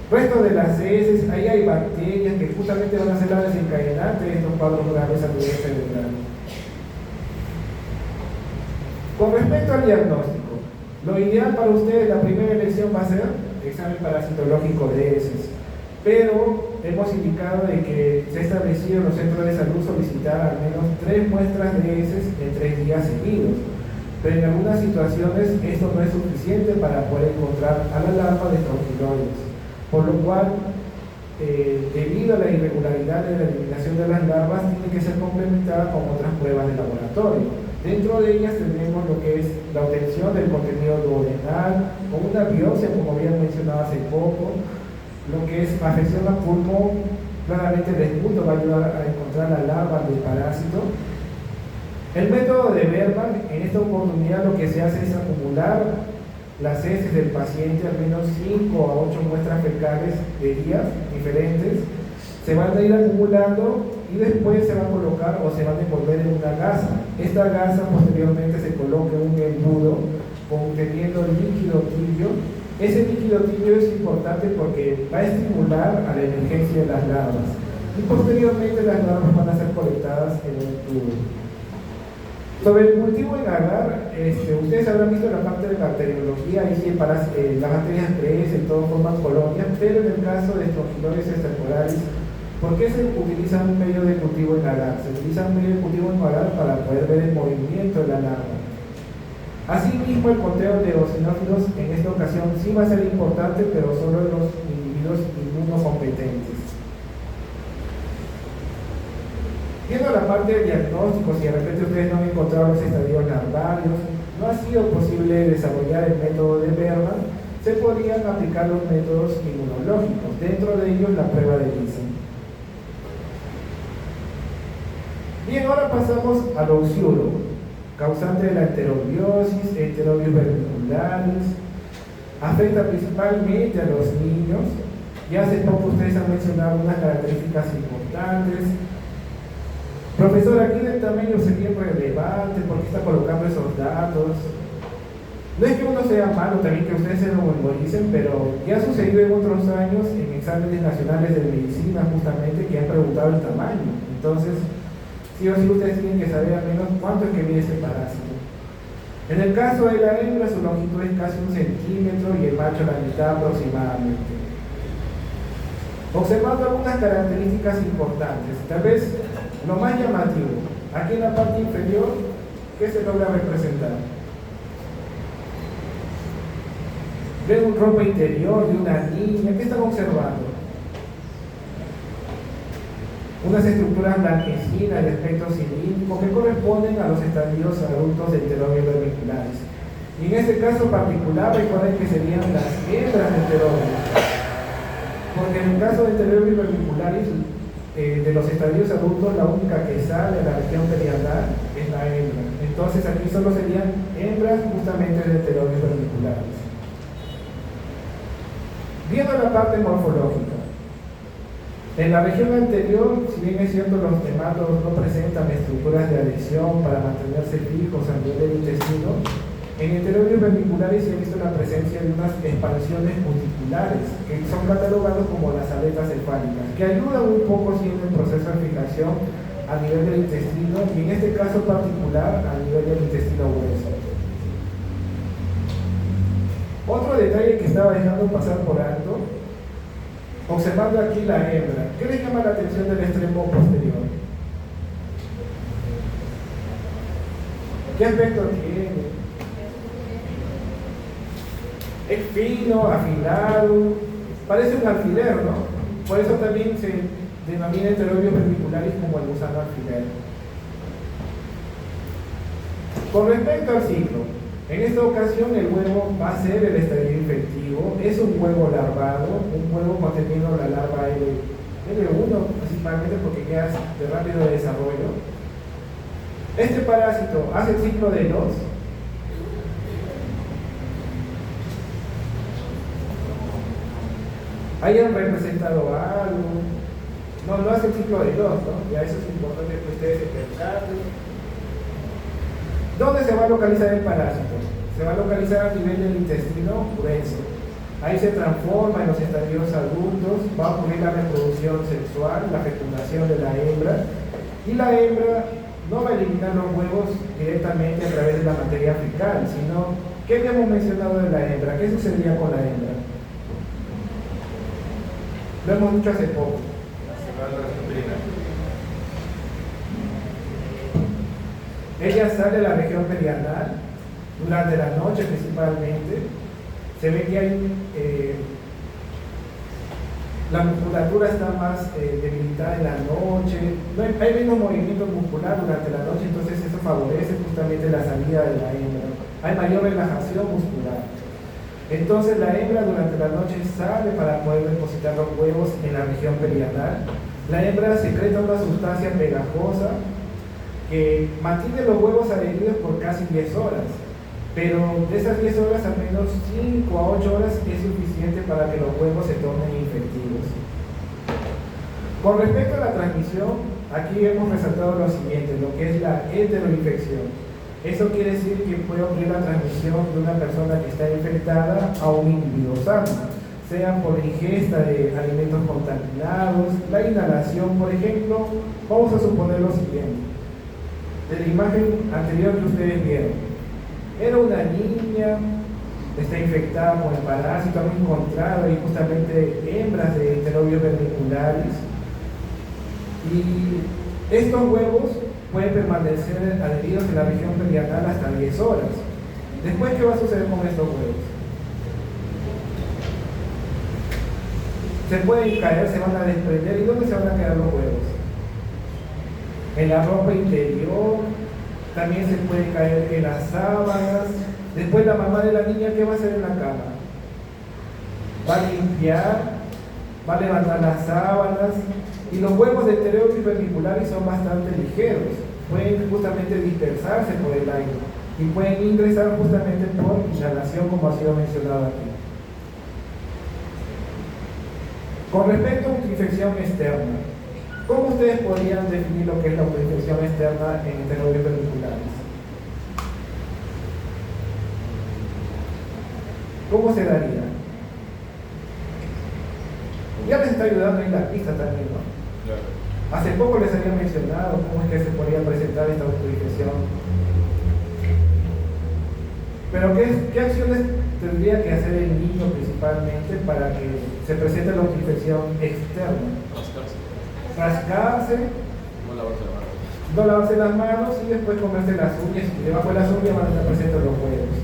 Resto de las heces, ahí hay bacterias que justamente van a ser la desencadenante de estos cuadros graves a nivel cerebral. Con respecto al diagnóstico, lo ideal para ustedes, la primera elección va a ser examen parasitológico de heces, pero hemos indicado de que se ha establecido en los centros de salud solicitar al menos 3 muestras de heces en 3 días seguidos, pero en algunas situaciones esto no es suficiente para poder encontrar a la larva de estrongiloides, por lo cual debido a la irregularidad de la eliminación de las larvas tiene que ser complementada con otras pruebas de laboratorio. Dentro de ellas tenemos lo que es la obtención del contenido duodenal, con una biopsia, como habían mencionado hace poco, lo que es afección a pulmón, claramente el esputo va a ayudar a encontrar la larva del parásito. El método de Berman, en esta oportunidad lo que se hace es acumular las heces del paciente, al menos 5 a 8 muestras fecales de días diferentes, se van a ir acumulando y después se va a colocar o se va a envolver en una gasa. Esta gasa posteriormente se coloca en un embudo conteniendo líquido tibio. Ese líquido tibio es importante porque va a estimular a la emergencia de las larvas y posteriormente las larvas van a ser colectadas en un tubo. Sobre el cultivo en agar, ustedes habrán visto en la parte de bacteriología, ahí sí las bacterias crecen, todo forman colonias, pero en el caso de Strongyloides temporales, ¿por qué se utiliza un medio de cultivo en agar? Se utiliza un medio de cultivo en agar para poder ver el movimiento de la larva. Asimismo, el conteo de eosinófilos en esta ocasión sí va a ser importante, pero solo en los individuos inmunocompetentes. Viendo la parte de diagnóstico, si de repente ustedes no han encontrado los estadios larvarios, no ha sido posible desarrollar el método de Berman, se podrían aplicar los métodos inmunológicos, dentro de ellos la prueba de Gleason. Bien, ahora pasamos al oxiuro, causante de la enterobiosis, enterobios vermiculares, afecta principalmente a los niños. Ya hace poco ustedes han mencionado unas características importantes. Profesor, aquí del tamaño sería relevante, ¿por qué está colocando esos datos? No es que uno sea malo, también que ustedes se lo memoricen, pero ya ha sucedido en otros años en exámenes nacionales de medicina justamente que han preguntado el tamaño. Entonces, sí o sí ustedes tienen que saber al menos cuánto es que mide este parásito. En el caso de la hembra, su longitud es casi 1 centímetro y el macho la mitad aproximadamente. Observando algunas características importantes, tal vez lo más llamativo, aquí en la parte inferior, ¿qué se logra representar? Ven un ropa interior de una niña, ¿qué están observando? Unas estructuras blanquecinas de aspecto cilíndrico que corresponden a los estadios adultos de enterobios vermiculares. Y en este caso particular, recuerden que serían las hembras de enterobios. Porque en el caso de enterobios vermiculares, de los estadios adultos, la única que sale a la región perianal es la hembra. Entonces aquí solo serían hembras justamente de esteroides vermiculares. Viendo la parte morfológica, en la región anterior, si bien es cierto los nematodos no presentan estructuras de adhesión para mantenerse fijos a nivel del intestino, en esteroides vermiculares se ha visto la presencia de unas expansiones cuticulares que son catalogados como las aletas cefálicas, que ayudan un poco siempre en el proceso de fijación a nivel del intestino y en este caso particular a nivel del intestino grueso. Otro detalle que estaba dejando pasar por alto, observando aquí la hembra, ¿qué les llama la atención del extremo posterior? ¿Qué aspecto tiene? Es fino, afilado, parece un alfiler, ¿no? Por eso también se denomina esteroides vermiculares como el gusano alfiler. Con respecto al ciclo, en esta ocasión el huevo va a ser el estadio infectivo, es un huevo larvado, un huevo conteniendo la larva L1 principalmente porque ya es de rápido desarrollo. Este parásito hace el ciclo de los. ¿Hayan representado algo? No hace el ciclo de dos, ¿no? Ya eso es importante que ustedes se percaten. ¿Dónde se va a localizar el parásito? Se va a localizar a nivel del intestino grueso. Ahí se transforma en los estadios adultos, va a ocurrir la reproducción sexual, la fecundación de la hembra, y la hembra no va a eliminar los huevos directamente a través de la materia fecal, sino, ¿qué habíamos mencionado de la hembra? ¿Qué sucedía con la hembra? Lo hemos dicho hace poco. Ella sale de la región perianal durante la noche principalmente. Se ve que hay la musculatura está más debilitada en la noche, no hay menos movimiento muscular durante la noche, entonces eso favorece justamente la salida de la hembra. Hay mayor relajación muscular. Entonces la hembra durante la noche sale para poder depositar los huevos en la región perianal. La hembra secreta una sustancia pegajosa que mantiene los huevos adheridos por casi 10 horas. Pero de esas 10 horas, al menos 5 a 8 horas es suficiente para que los huevos se tornen infectivos. Con respecto a la transmisión, aquí hemos resaltado lo siguiente, lo que es la heteroinfección. Eso quiere decir que puede ocurrir la transmisión de una persona que está infectada a un individuo sano, sea por ingesta de alimentos contaminados, la inhalación, por ejemplo. Vamos a suponer lo siguiente. De la imagen anterior que ustedes vieron, era una niña, está infectada con el parásito, han encontrado ahí justamente hembras de esteroides vermiculares y estos huevos pueden permanecer adheridos en la región perianal hasta 10 horas. Después, ¿qué va a suceder con estos huevos? Se pueden caer, se van a desprender. ¿Y dónde se van a quedar los huevos? En la ropa interior, también se puede caer en las sábanas. Después la mamá de la niña, ¿qué va a hacer en la cama? Va a limpiar, va a levantar las sábanas, y los huevos de esteroides vermiculares son bastante ligeros, pueden justamente dispersarse por el aire y pueden ingresar justamente por inhalación, como ha sido mencionado aquí. Con respecto a autoinfección externa, ¿cómo ustedes podrían definir lo que es la autoinfección externa en esteroides vermiculares? ¿Cómo se daría? Ya les está ayudando en la pista también, ¿no? Claro. Hace poco les había mencionado cómo es que se podría presentar esta autoinfección. Pero ¿qué acciones tendría que hacer el niño principalmente para que se presente la autoinfección externa? Rascarse, no lavarse las manos y después comerse las uñas, y debajo de las uñas van a estar presentes los huevos.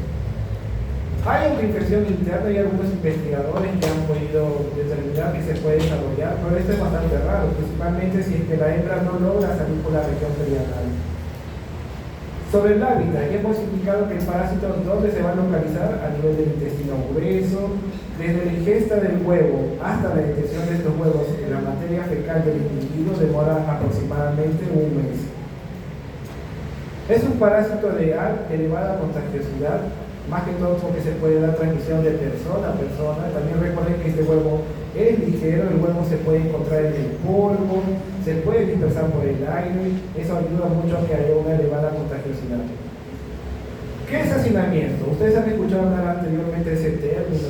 Hay autoinfección interna y algunos investigadores que han podido determinar que se puede desarrollar, pero esto es bastante raro, principalmente si es que la hembra no logra salir por la región perianal. Sobre el hábitat, ya hemos indicado que el parásito ¿dónde se va a localizar? A nivel del intestino grueso, desde la ingesta del huevo hasta la detección de estos huevos en la materia fecal del individuo demora aproximadamente un mes. Es un parásito de elevada contagiosidad, más que todo porque se puede dar transmisión de persona a persona. También recuerden que este huevo es ligero, el huevo se puede encontrar en el polvo, se puede dispersar por el aire, eso ayuda mucho a que haya una elevada contagiosidad. ¿Qué es hacinamiento? Ustedes han escuchado hablar anteriormente de ese término,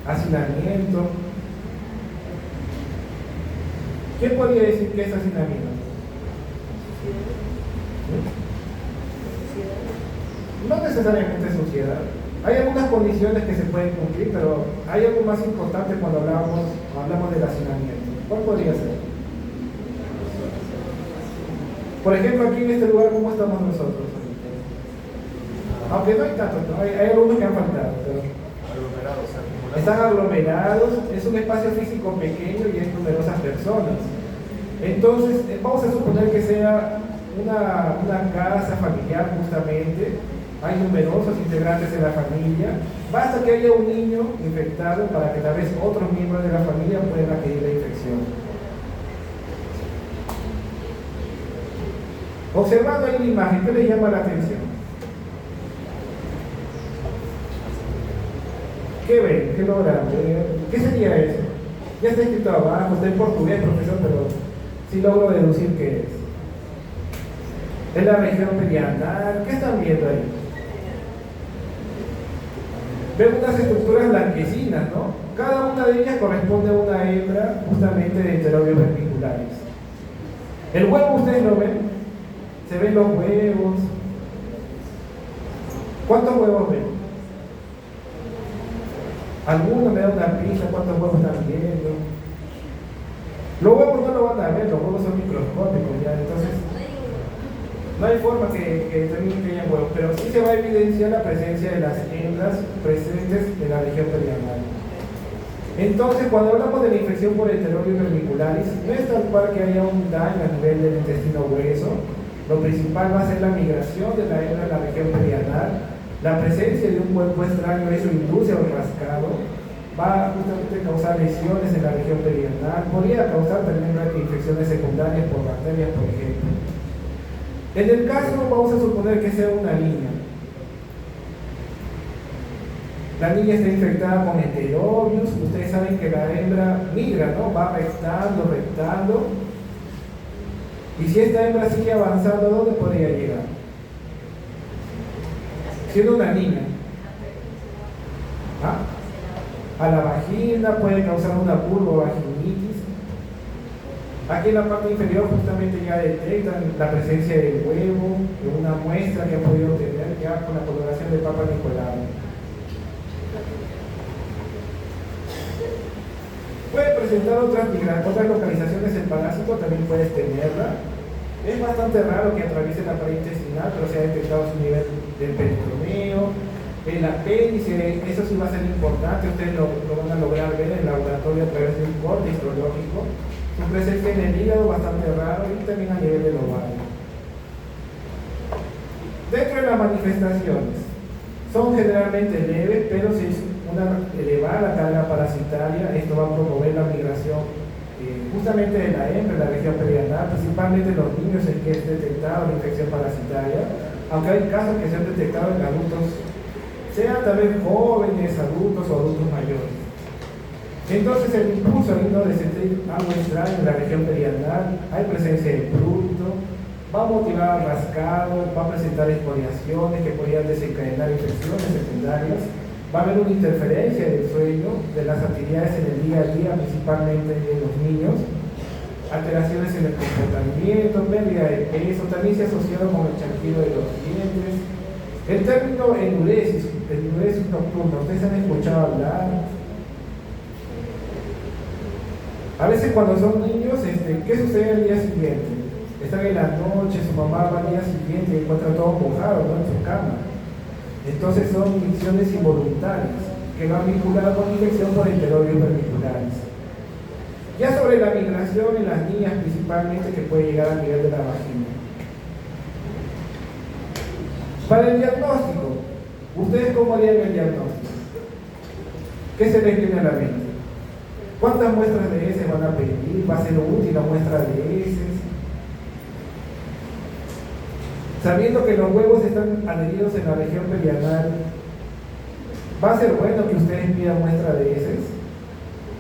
hacinamiento. ¿Quién podría decir qué es hacinamiento? No necesariamente suciedad. Hay algunas condiciones que se pueden cumplir, pero hay algo más importante cuando hablamos del hacinamiento. ¿Cuál podría ser? Por ejemplo, aquí en este lugar, ¿cómo estamos nosotros? Aunque no hay tantos, ¿no? Hay algunos que han faltado, pero Aglomerados, están aglomerados, es un espacio físico pequeño y hay numerosas personas. Entonces, vamos a suponer que sea una casa familiar justamente, hay numerosos integrantes de la familia, basta que haya un niño infectado para que tal vez otros miembros de la familia puedan adquirir la infección. Observando ahí la imagen, ¿qué le llama la atención? ¿Qué ven? ¿Qué logran ver? ¿Qué sería eso? Ya está escrito abajo, está en portugués, profesor, pero sí logro deducir qué es. Es la región perianal. ¿Qué están viendo ahí? Ven unas estructuras blanquecinas, ¿no? Cada una de ellas corresponde a una hembra justamente de enterobios vermiculares. El huevo, ¿ustedes lo ven? Se ven los huevos. ¿Cuántos huevos ven? Algunos me dan una pista, ¿cuántos huevos están viendo? Los huevos no lo van a ver, los huevos son microscópicos ya, entonces no hay forma que determinen que hayan huevos, pero sí se va a evidenciar la presencia de las hembras presentes en la región perianal. Entonces, cuando hablamos de la infección por enterobios vermicularis, no es tal cual que haya un daño a nivel del intestino grueso. Lo principal va a ser la migración de la hembra en la región perianal. La presencia de un cuerpo extraño, eso induce a un rascado, va justamente a causar lesiones en la región perianal, podría causar también infecciones secundarias por bacterias, por ejemplo. En el caso, vamos a suponer que sea una niña. La niña está infectada con enterobios, ustedes saben que la hembra migra, ¿no? Va rectando. Y si esta hembra sigue avanzando, ¿a dónde podría llegar? Siendo una niña. ¿Ah? A la vagina, puede causar una vulvovaginitis. Aquí en la parte inferior justamente ya detectan la presencia del huevo, de una muestra que ha podido tener ya con la coloración de Papa Nicolau. Puede presentar otras localizaciones el parásito, también puedes tenerla. Es bastante raro que atraviese la pared intestinal, pero se ha detectado su nivel del peritoneo, el apéndice, eso sí va a ser importante, ustedes lo van a lograr ver en el laboratorio a través de un corte histológico. Su presencia en el hígado bastante raro y también a nivel del ovario. Dentro de las manifestaciones, son generalmente leves, pero si es una elevada carga parasitaria, esto va a promover la migración justamente de la hembra en la región perianal, principalmente en los niños en que es detectada la infección parasitaria, aunque hay casos que se han detectado en adultos, sean también jóvenes, adultos o adultos mayores. Entonces el impulso de sentir algo extraño en la región perianal, hay presencia de prurito, va a motivar al rascado, va a presentar excoriaciones que podrían desencadenar infecciones secundarias, va a haber una interferencia del sueño, de las actividades en el día a día, principalmente en los niños, alteraciones en el comportamiento, pérdida de peso, también se ha asociado con el chasquido de los dientes. El término enuresis nocturna, ¿ustedes han escuchado hablar? A veces cuando son niños, ¿qué sucede al día siguiente? Están en la noche, su mamá va al día siguiente y encuentra todo mojado, ¿no? En su cama. Entonces son infecciones involuntarias que van vinculadas con infección por enterobios vermiculares. Ya sobre la migración en las niñas principalmente, que puede llegar a nivel de la vagina. Para el diagnóstico, ¿ustedes cómo harían el diagnóstico? ¿Qué se les viene a la mente? ¿Cuántas muestras de heces van a pedir? ¿Va a ser útil la muestra de heces? Sabiendo que los huevos están adheridos en la región perianal, ¿va a ser bueno que ustedes pidan muestra de heces?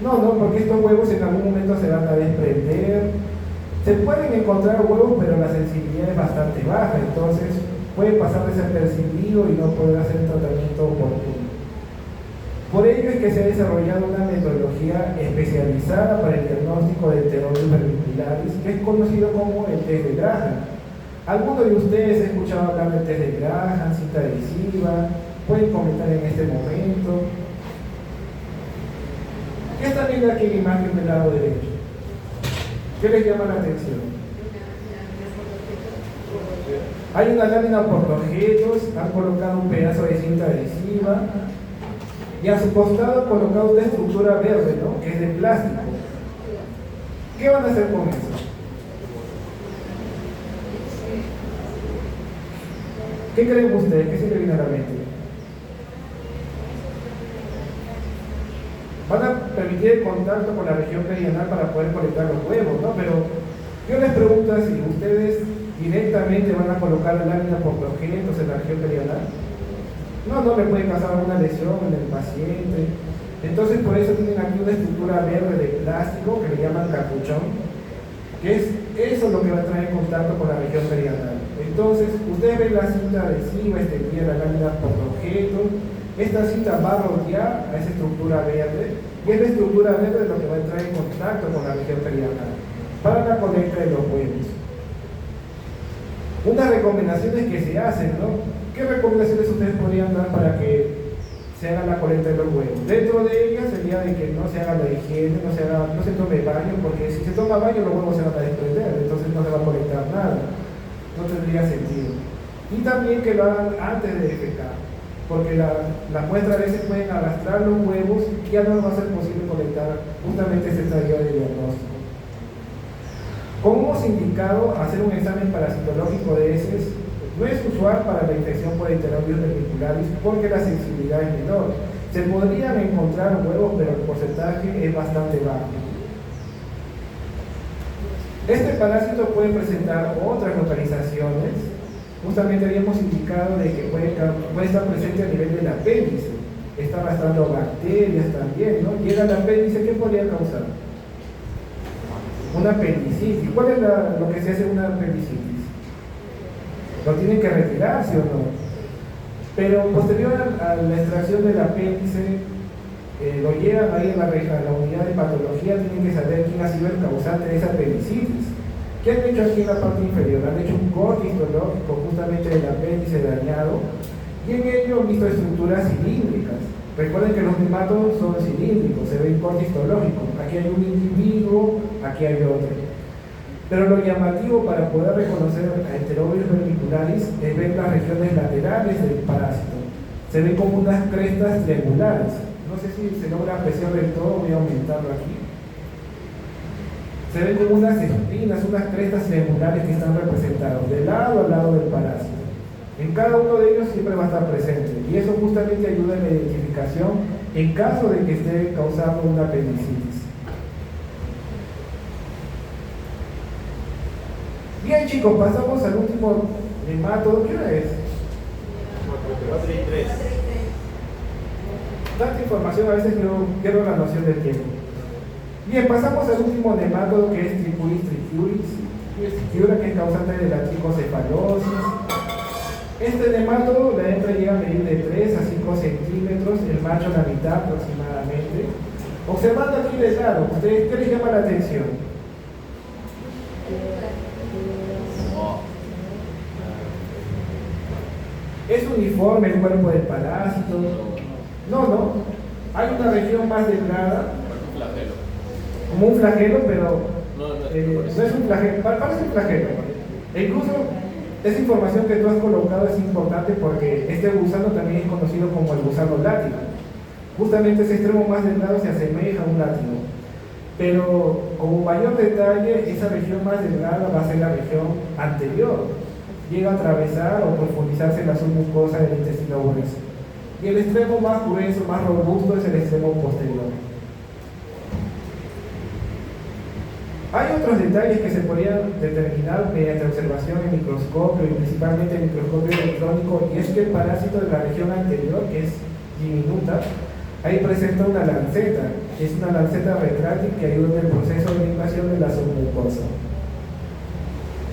No, porque estos huevos en algún momento se van a desprender. Se pueden encontrar huevos, pero la sensibilidad es bastante baja, entonces puede pasar desapercibido y no poder hacer el tratamiento oportuno. Por ello es que se ha desarrollado una metodología especializada para el diagnóstico de enteroides vermicularis, que es conocido como el test de Graham. ¿Alguno de ustedes ha escuchado hablar del test de Graham, cinta adhesiva? Pueden comentar en este momento. ¿Qué están viendo aquí en la imagen del lado derecho? ¿Qué les llama la atención? Hay una lámina por objetos, han colocado un pedazo de cinta adhesiva y a su costado han colocado una estructura verde, ¿no? Que es de plástico. ¿Qué van a hacer con eso? ¿Qué creen ustedes? ¿Qué se le viene a la mente? Van a permitir el contacto con la región perianal para poder colectar los huevos, ¿no? Pero yo les pregunto si ustedes directamente van a colocar la lámina por objetos en la región perianal. No le puede causar alguna lesión en el paciente. Entonces por eso tienen aquí una estructura verde de plástico que le llaman capuchón, que es eso lo que va a traer en contacto con la región perianal. Entonces ustedes ven la cinta adhesiva extendida, la lámina por objeto. Esta cinta va a rodear a esa estructura verde y es la estructura verde lo que va a entrar en contacto con la región perianal para la colecta de los huevos. Unas recomendaciones que se hacen, ¿no? ¿Qué recomendaciones ustedes podrían dar para que se haga la colecta de los huevos? Dentro de ellas sería de que no se haga la higiene, no se tome baño, porque si se toma baño los huevos se van a desprender, entonces no se va a colectar nada, no tendría sentido. Y también que lo hagan antes de defecar, porque las muestras a veces pueden arrastrar los huevos y ya no va a ser posible colectar justamente ese estadio de diagnóstico. Como hemos indicado, hacer un examen parasitológico de heces no es usual para la infección por enteroides vermicularis porque la sensibilidad es menor. Se podrían encontrar huevos, pero el porcentaje es bastante bajo. Este parásito puede presentar otras localizaciones. Justamente habíamos indicado de que puede estar presente a nivel del apéndice. Está arrastrando bacterias también, ¿no? Llega al apéndice, ¿qué podría causar? Una apendicitis. ¿Cuál es lo que se hace en una apendicitis? Lo tienen que retirar, ¿sí o no? Pero posterior a la extracción del apéndice, lo llevan ahí a la unidad de patología, tienen que saber quién ha sido el causante de esa apendicitis. ¿Qué han hecho aquí en la parte inferior? Han hecho un corte histológico justamente del apéndice dañado y en ello han visto estructuras cilíndricas. Recuerden que los nematodos son cilíndricos, se ve un corte histológico. Aquí hay un individuo, aquí hay otro. Pero lo llamativo para poder reconocer a enteroides vermicularis es ver las regiones laterales del parásito. Se ven como unas crestas triangulares. No sé si se logra apreciar del todo, voy a aumentarlo aquí. Se ven como unas espinas, unas crestas triangulares que están representadas de lado a lado del parásito. En cada uno de ellos siempre va a estar presente y eso justamente ayuda en la identificación en caso de que esté causando una apendicitis. Bien chicos, pasamos al último nemátodo. ¿Qué hora es? 4:03. Tanta información a veces pierdo la noción del tiempo. Bien, pasamos al último nemátodo que es Trichuris trichiura, que es causante de la tricocefalosis. Este nemátodo, la hembra llega a medir de 3 a 5 centímetros, el macho la mitad aproximadamente. Observando aquí de lado, ¿ustedes qué les llama la atención? ¿Es uniforme el cuerpo del parásito? No. Hay una región más delgada, como un flagelo, pero no es un flagelo, parece un flagelo. E incluso esa información que tú has colocado es importante porque este gusano también es conocido como el gusano látigo. Justamente ese extremo más delgado se asemeja a un látigo. Pero como mayor detalle, esa región más delgada va a ser la región anterior. llega a atravesar o profundizarse en la submucosa del intestino grueso. Y el extremo más grueso, más robusto, es el extremo posterior. Hay otros detalles que se podrían determinar mediante observación en microscopio y principalmente en microscopio electrónico, y es que el parásito de la región anterior, que es diminuta, ahí presenta una lanceta, que es una lanceta retráctil que ayuda en el proceso de invasión de la submucosa.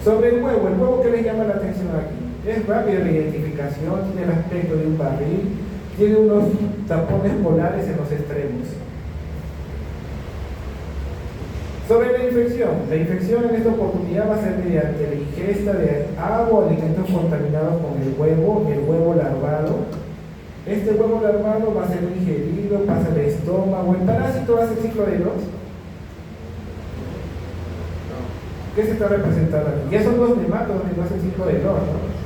Sobre el huevo, ¿qué les llama la atención aquí? Es rápido la identificación, tiene el aspecto de un barril, tiene unos tapones polares en los extremos. Sobre la infección en esta oportunidad va a ser mediante la ingesta de agua o alimentos contaminados con el huevo larvado. Este huevo larvado va a ser ingerido, pasa al estómago. ¿El parásito hace el ciclo de los? ¿Qué se está representando aquí? Ya son los nematodos que no hacen ciclo de los, ¿no?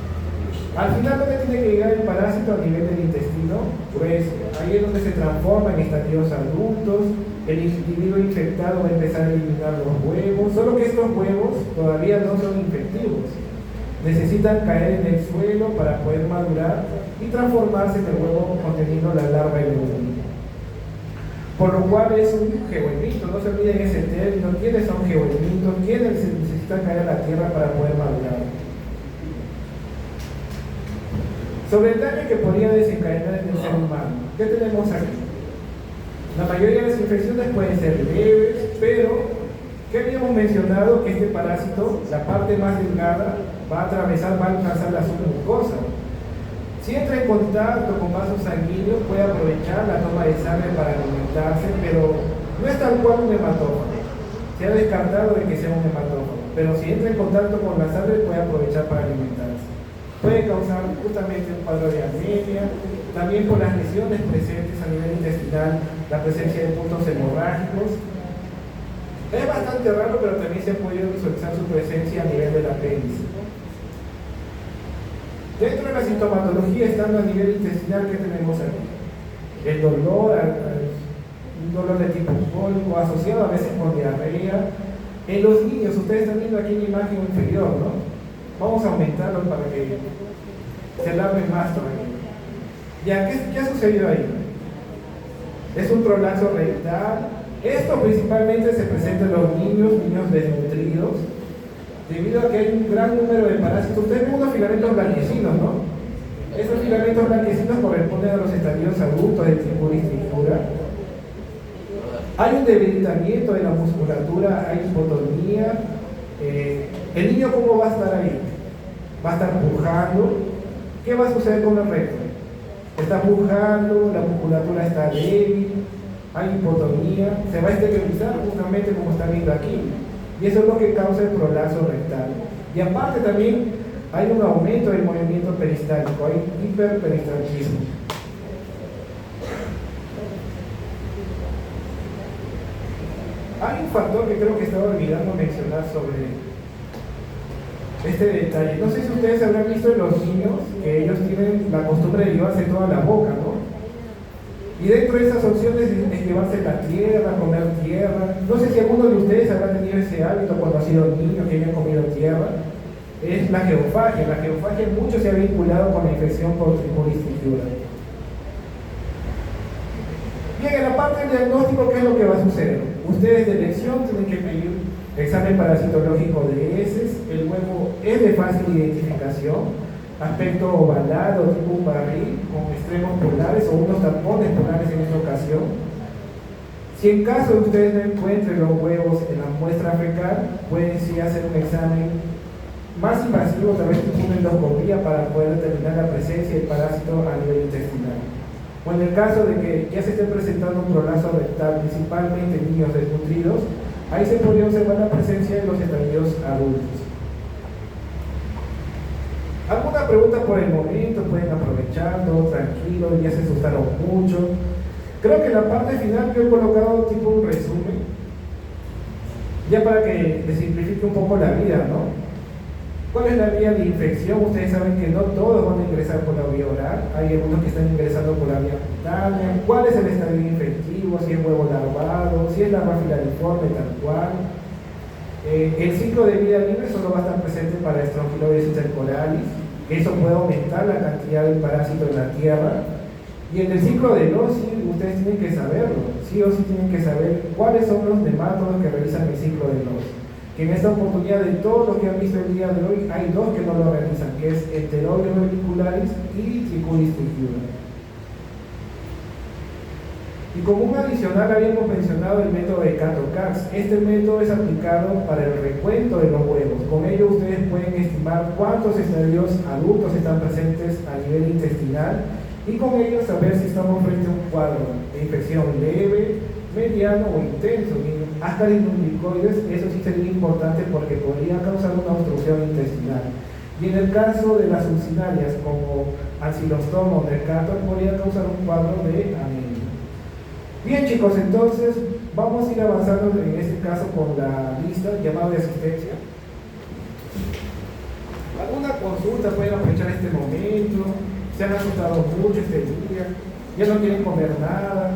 Al final, ¿dónde tiene que llegar el parásito? A nivel del intestino grueso. Ahí es donde se transforma en estadios adultos. El individuo infectado va a empezar a eliminar los huevos, solo que estos huevos todavía no son infectivos. Necesitan caer en el suelo para poder madurar y transformarse en el huevo conteniendo la larva del huevo. Por lo cual es un geoemito, no se olviden ese término. ¿Quiénes son geoemitos? ¿Quiénes necesitan caer a la tierra para poder madurar? Sobre el daño que podría desencadenar en el ser humano, ¿qué tenemos aquí? La mayoría de las infecciones pueden ser leves, pero ¿qué habíamos mencionado? Que este parásito, la parte más delgada, va a alcanzar la submucosa. Si entra en contacto con vasos sanguíneos, puede aprovechar la toma de sangre para alimentarse, pero no es tal cual un hematófago. Se ha descartado de que sea un hematófago, pero si entra en contacto con la sangre, puede aprovechar para alimentarse. Puede causar justamente un cuadro de anemia, también por las lesiones presentes a nivel intestinal, la presencia de puntos hemorrágicos. Es bastante raro, pero también se ha podido visualizar su presencia a nivel del apéndice. Dentro de la sintomatología, estando a nivel intestinal, ¿qué tenemos aquí? El dolor, un dolor de tipo cólico, asociado a veces con diarrea. En los niños, ustedes están viendo aquí en la imagen inferior, ¿no? Vamos a aumentarlo para que se alarme más todavía. Ya, ¿qué ha sucedido ahí? Es un prolapso rectal. Esto principalmente se presenta en los niños desnutridos, debido a que hay un gran número de parásitos. Ustedes ven unos filamentos blanquecinos, ¿no? Esos filamentos blanquecinos corresponden a los estadios adultos del tipo distintura. Hay un debilitamiento de la musculatura, hay hipotonía. ¿El niño cómo va a estar ahí? Va a estar pujando. ¿Qué va a suceder con el recto? Está pujando, la musculatura está débil, hay hipotonía, se va a esterilizar justamente como están viendo aquí. Y eso es lo que causa el prolapso rectal. Y aparte también hay un aumento del movimiento peristáltico, hay hiperperistaltismo. Hay un factor que creo que estaba olvidando mencionar sobre este detalle. No sé si ustedes habrán visto en los niños que ellos tienen la costumbre de llevarse toda la boca, ¿no? Y dentro de esas opciones es llevarse la tierra, comer tierra. No sé si alguno de ustedes habrá tenido ese hábito cuando ha sido niño, que hayan comido tierra. Es la geofagia. La geofagia mucho se ha vinculado con la infección por tripulisticura. Bien, en la parte del diagnóstico, ¿qué es lo que va a suceder? Ustedes de elección tienen que pedir examen parasitológico de heces. El huevo es de fácil identificación, aspecto ovalado, tipo un barril, con extremos polares o unos tapones polares en esta ocasión. Si en caso de ustedes no encuentren los huevos en la muestra fecal, pueden sí hacer un examen más invasivo, tal vez una endoscopía, para poder determinar la presencia del parásito a nivel intestinal. O en el caso de que ya se esté presentando un prolapso rectal, principalmente en niños desnutridos, ahí se podría observar la presencia de los estadios adultos. ¿Alguna pregunta por el momento? Pueden aprovechar, todo tranquilo, ya se asustaron mucho. Creo que en la parte final yo he colocado tipo un resumen, ya para que les simplifique un poco la vida, ¿no? ¿Cuál es la vía de infección? Ustedes saben que no todos van a ingresar por la vía oral, hay algunos que están ingresando por la vía cutánea. ¿Cuál es el estadio infectivo? Si es huevo larvado, si es larva filariforme tal cual. El ciclo de vida libre solo va a estar presente para Strongyloides intercalaris. Eso puede aumentar la cantidad de parásitos en la tierra. Y en el ciclo de LOSI, ustedes tienen que saberlo, sí o sí tienen que saber cuáles son los nemátodos que realizan el ciclo de LOSI. Que en esta oportunidad, de todos los que han visto el día de hoy, hay dos que no lo realizan, que es Enterobium reticularis y Trichuris trichiura. Y como un adicional habíamos mencionado el método de Cato-Cax. Este método es aplicado para el recuento de los huevos. Con ello ustedes pueden estimar cuántos estadios adultos están presentes a nivel intestinal y con ello saber si estamos frente a un cuadro de infección leve, mediano o intenso. Y hasta el lumbricoides, eso sí sería importante porque podría causar una obstrucción intestinal. Y en el caso de las succinarias como ancilostoma o mercator, podría causar un cuadro de anemia. Bien chicos, entonces vamos a ir avanzando en este caso con la lista llamada de asistencia. ¿Alguna consulta? Pueden aprovechar este momento. Se han asustado mucho este día, ya no quieren comer nada.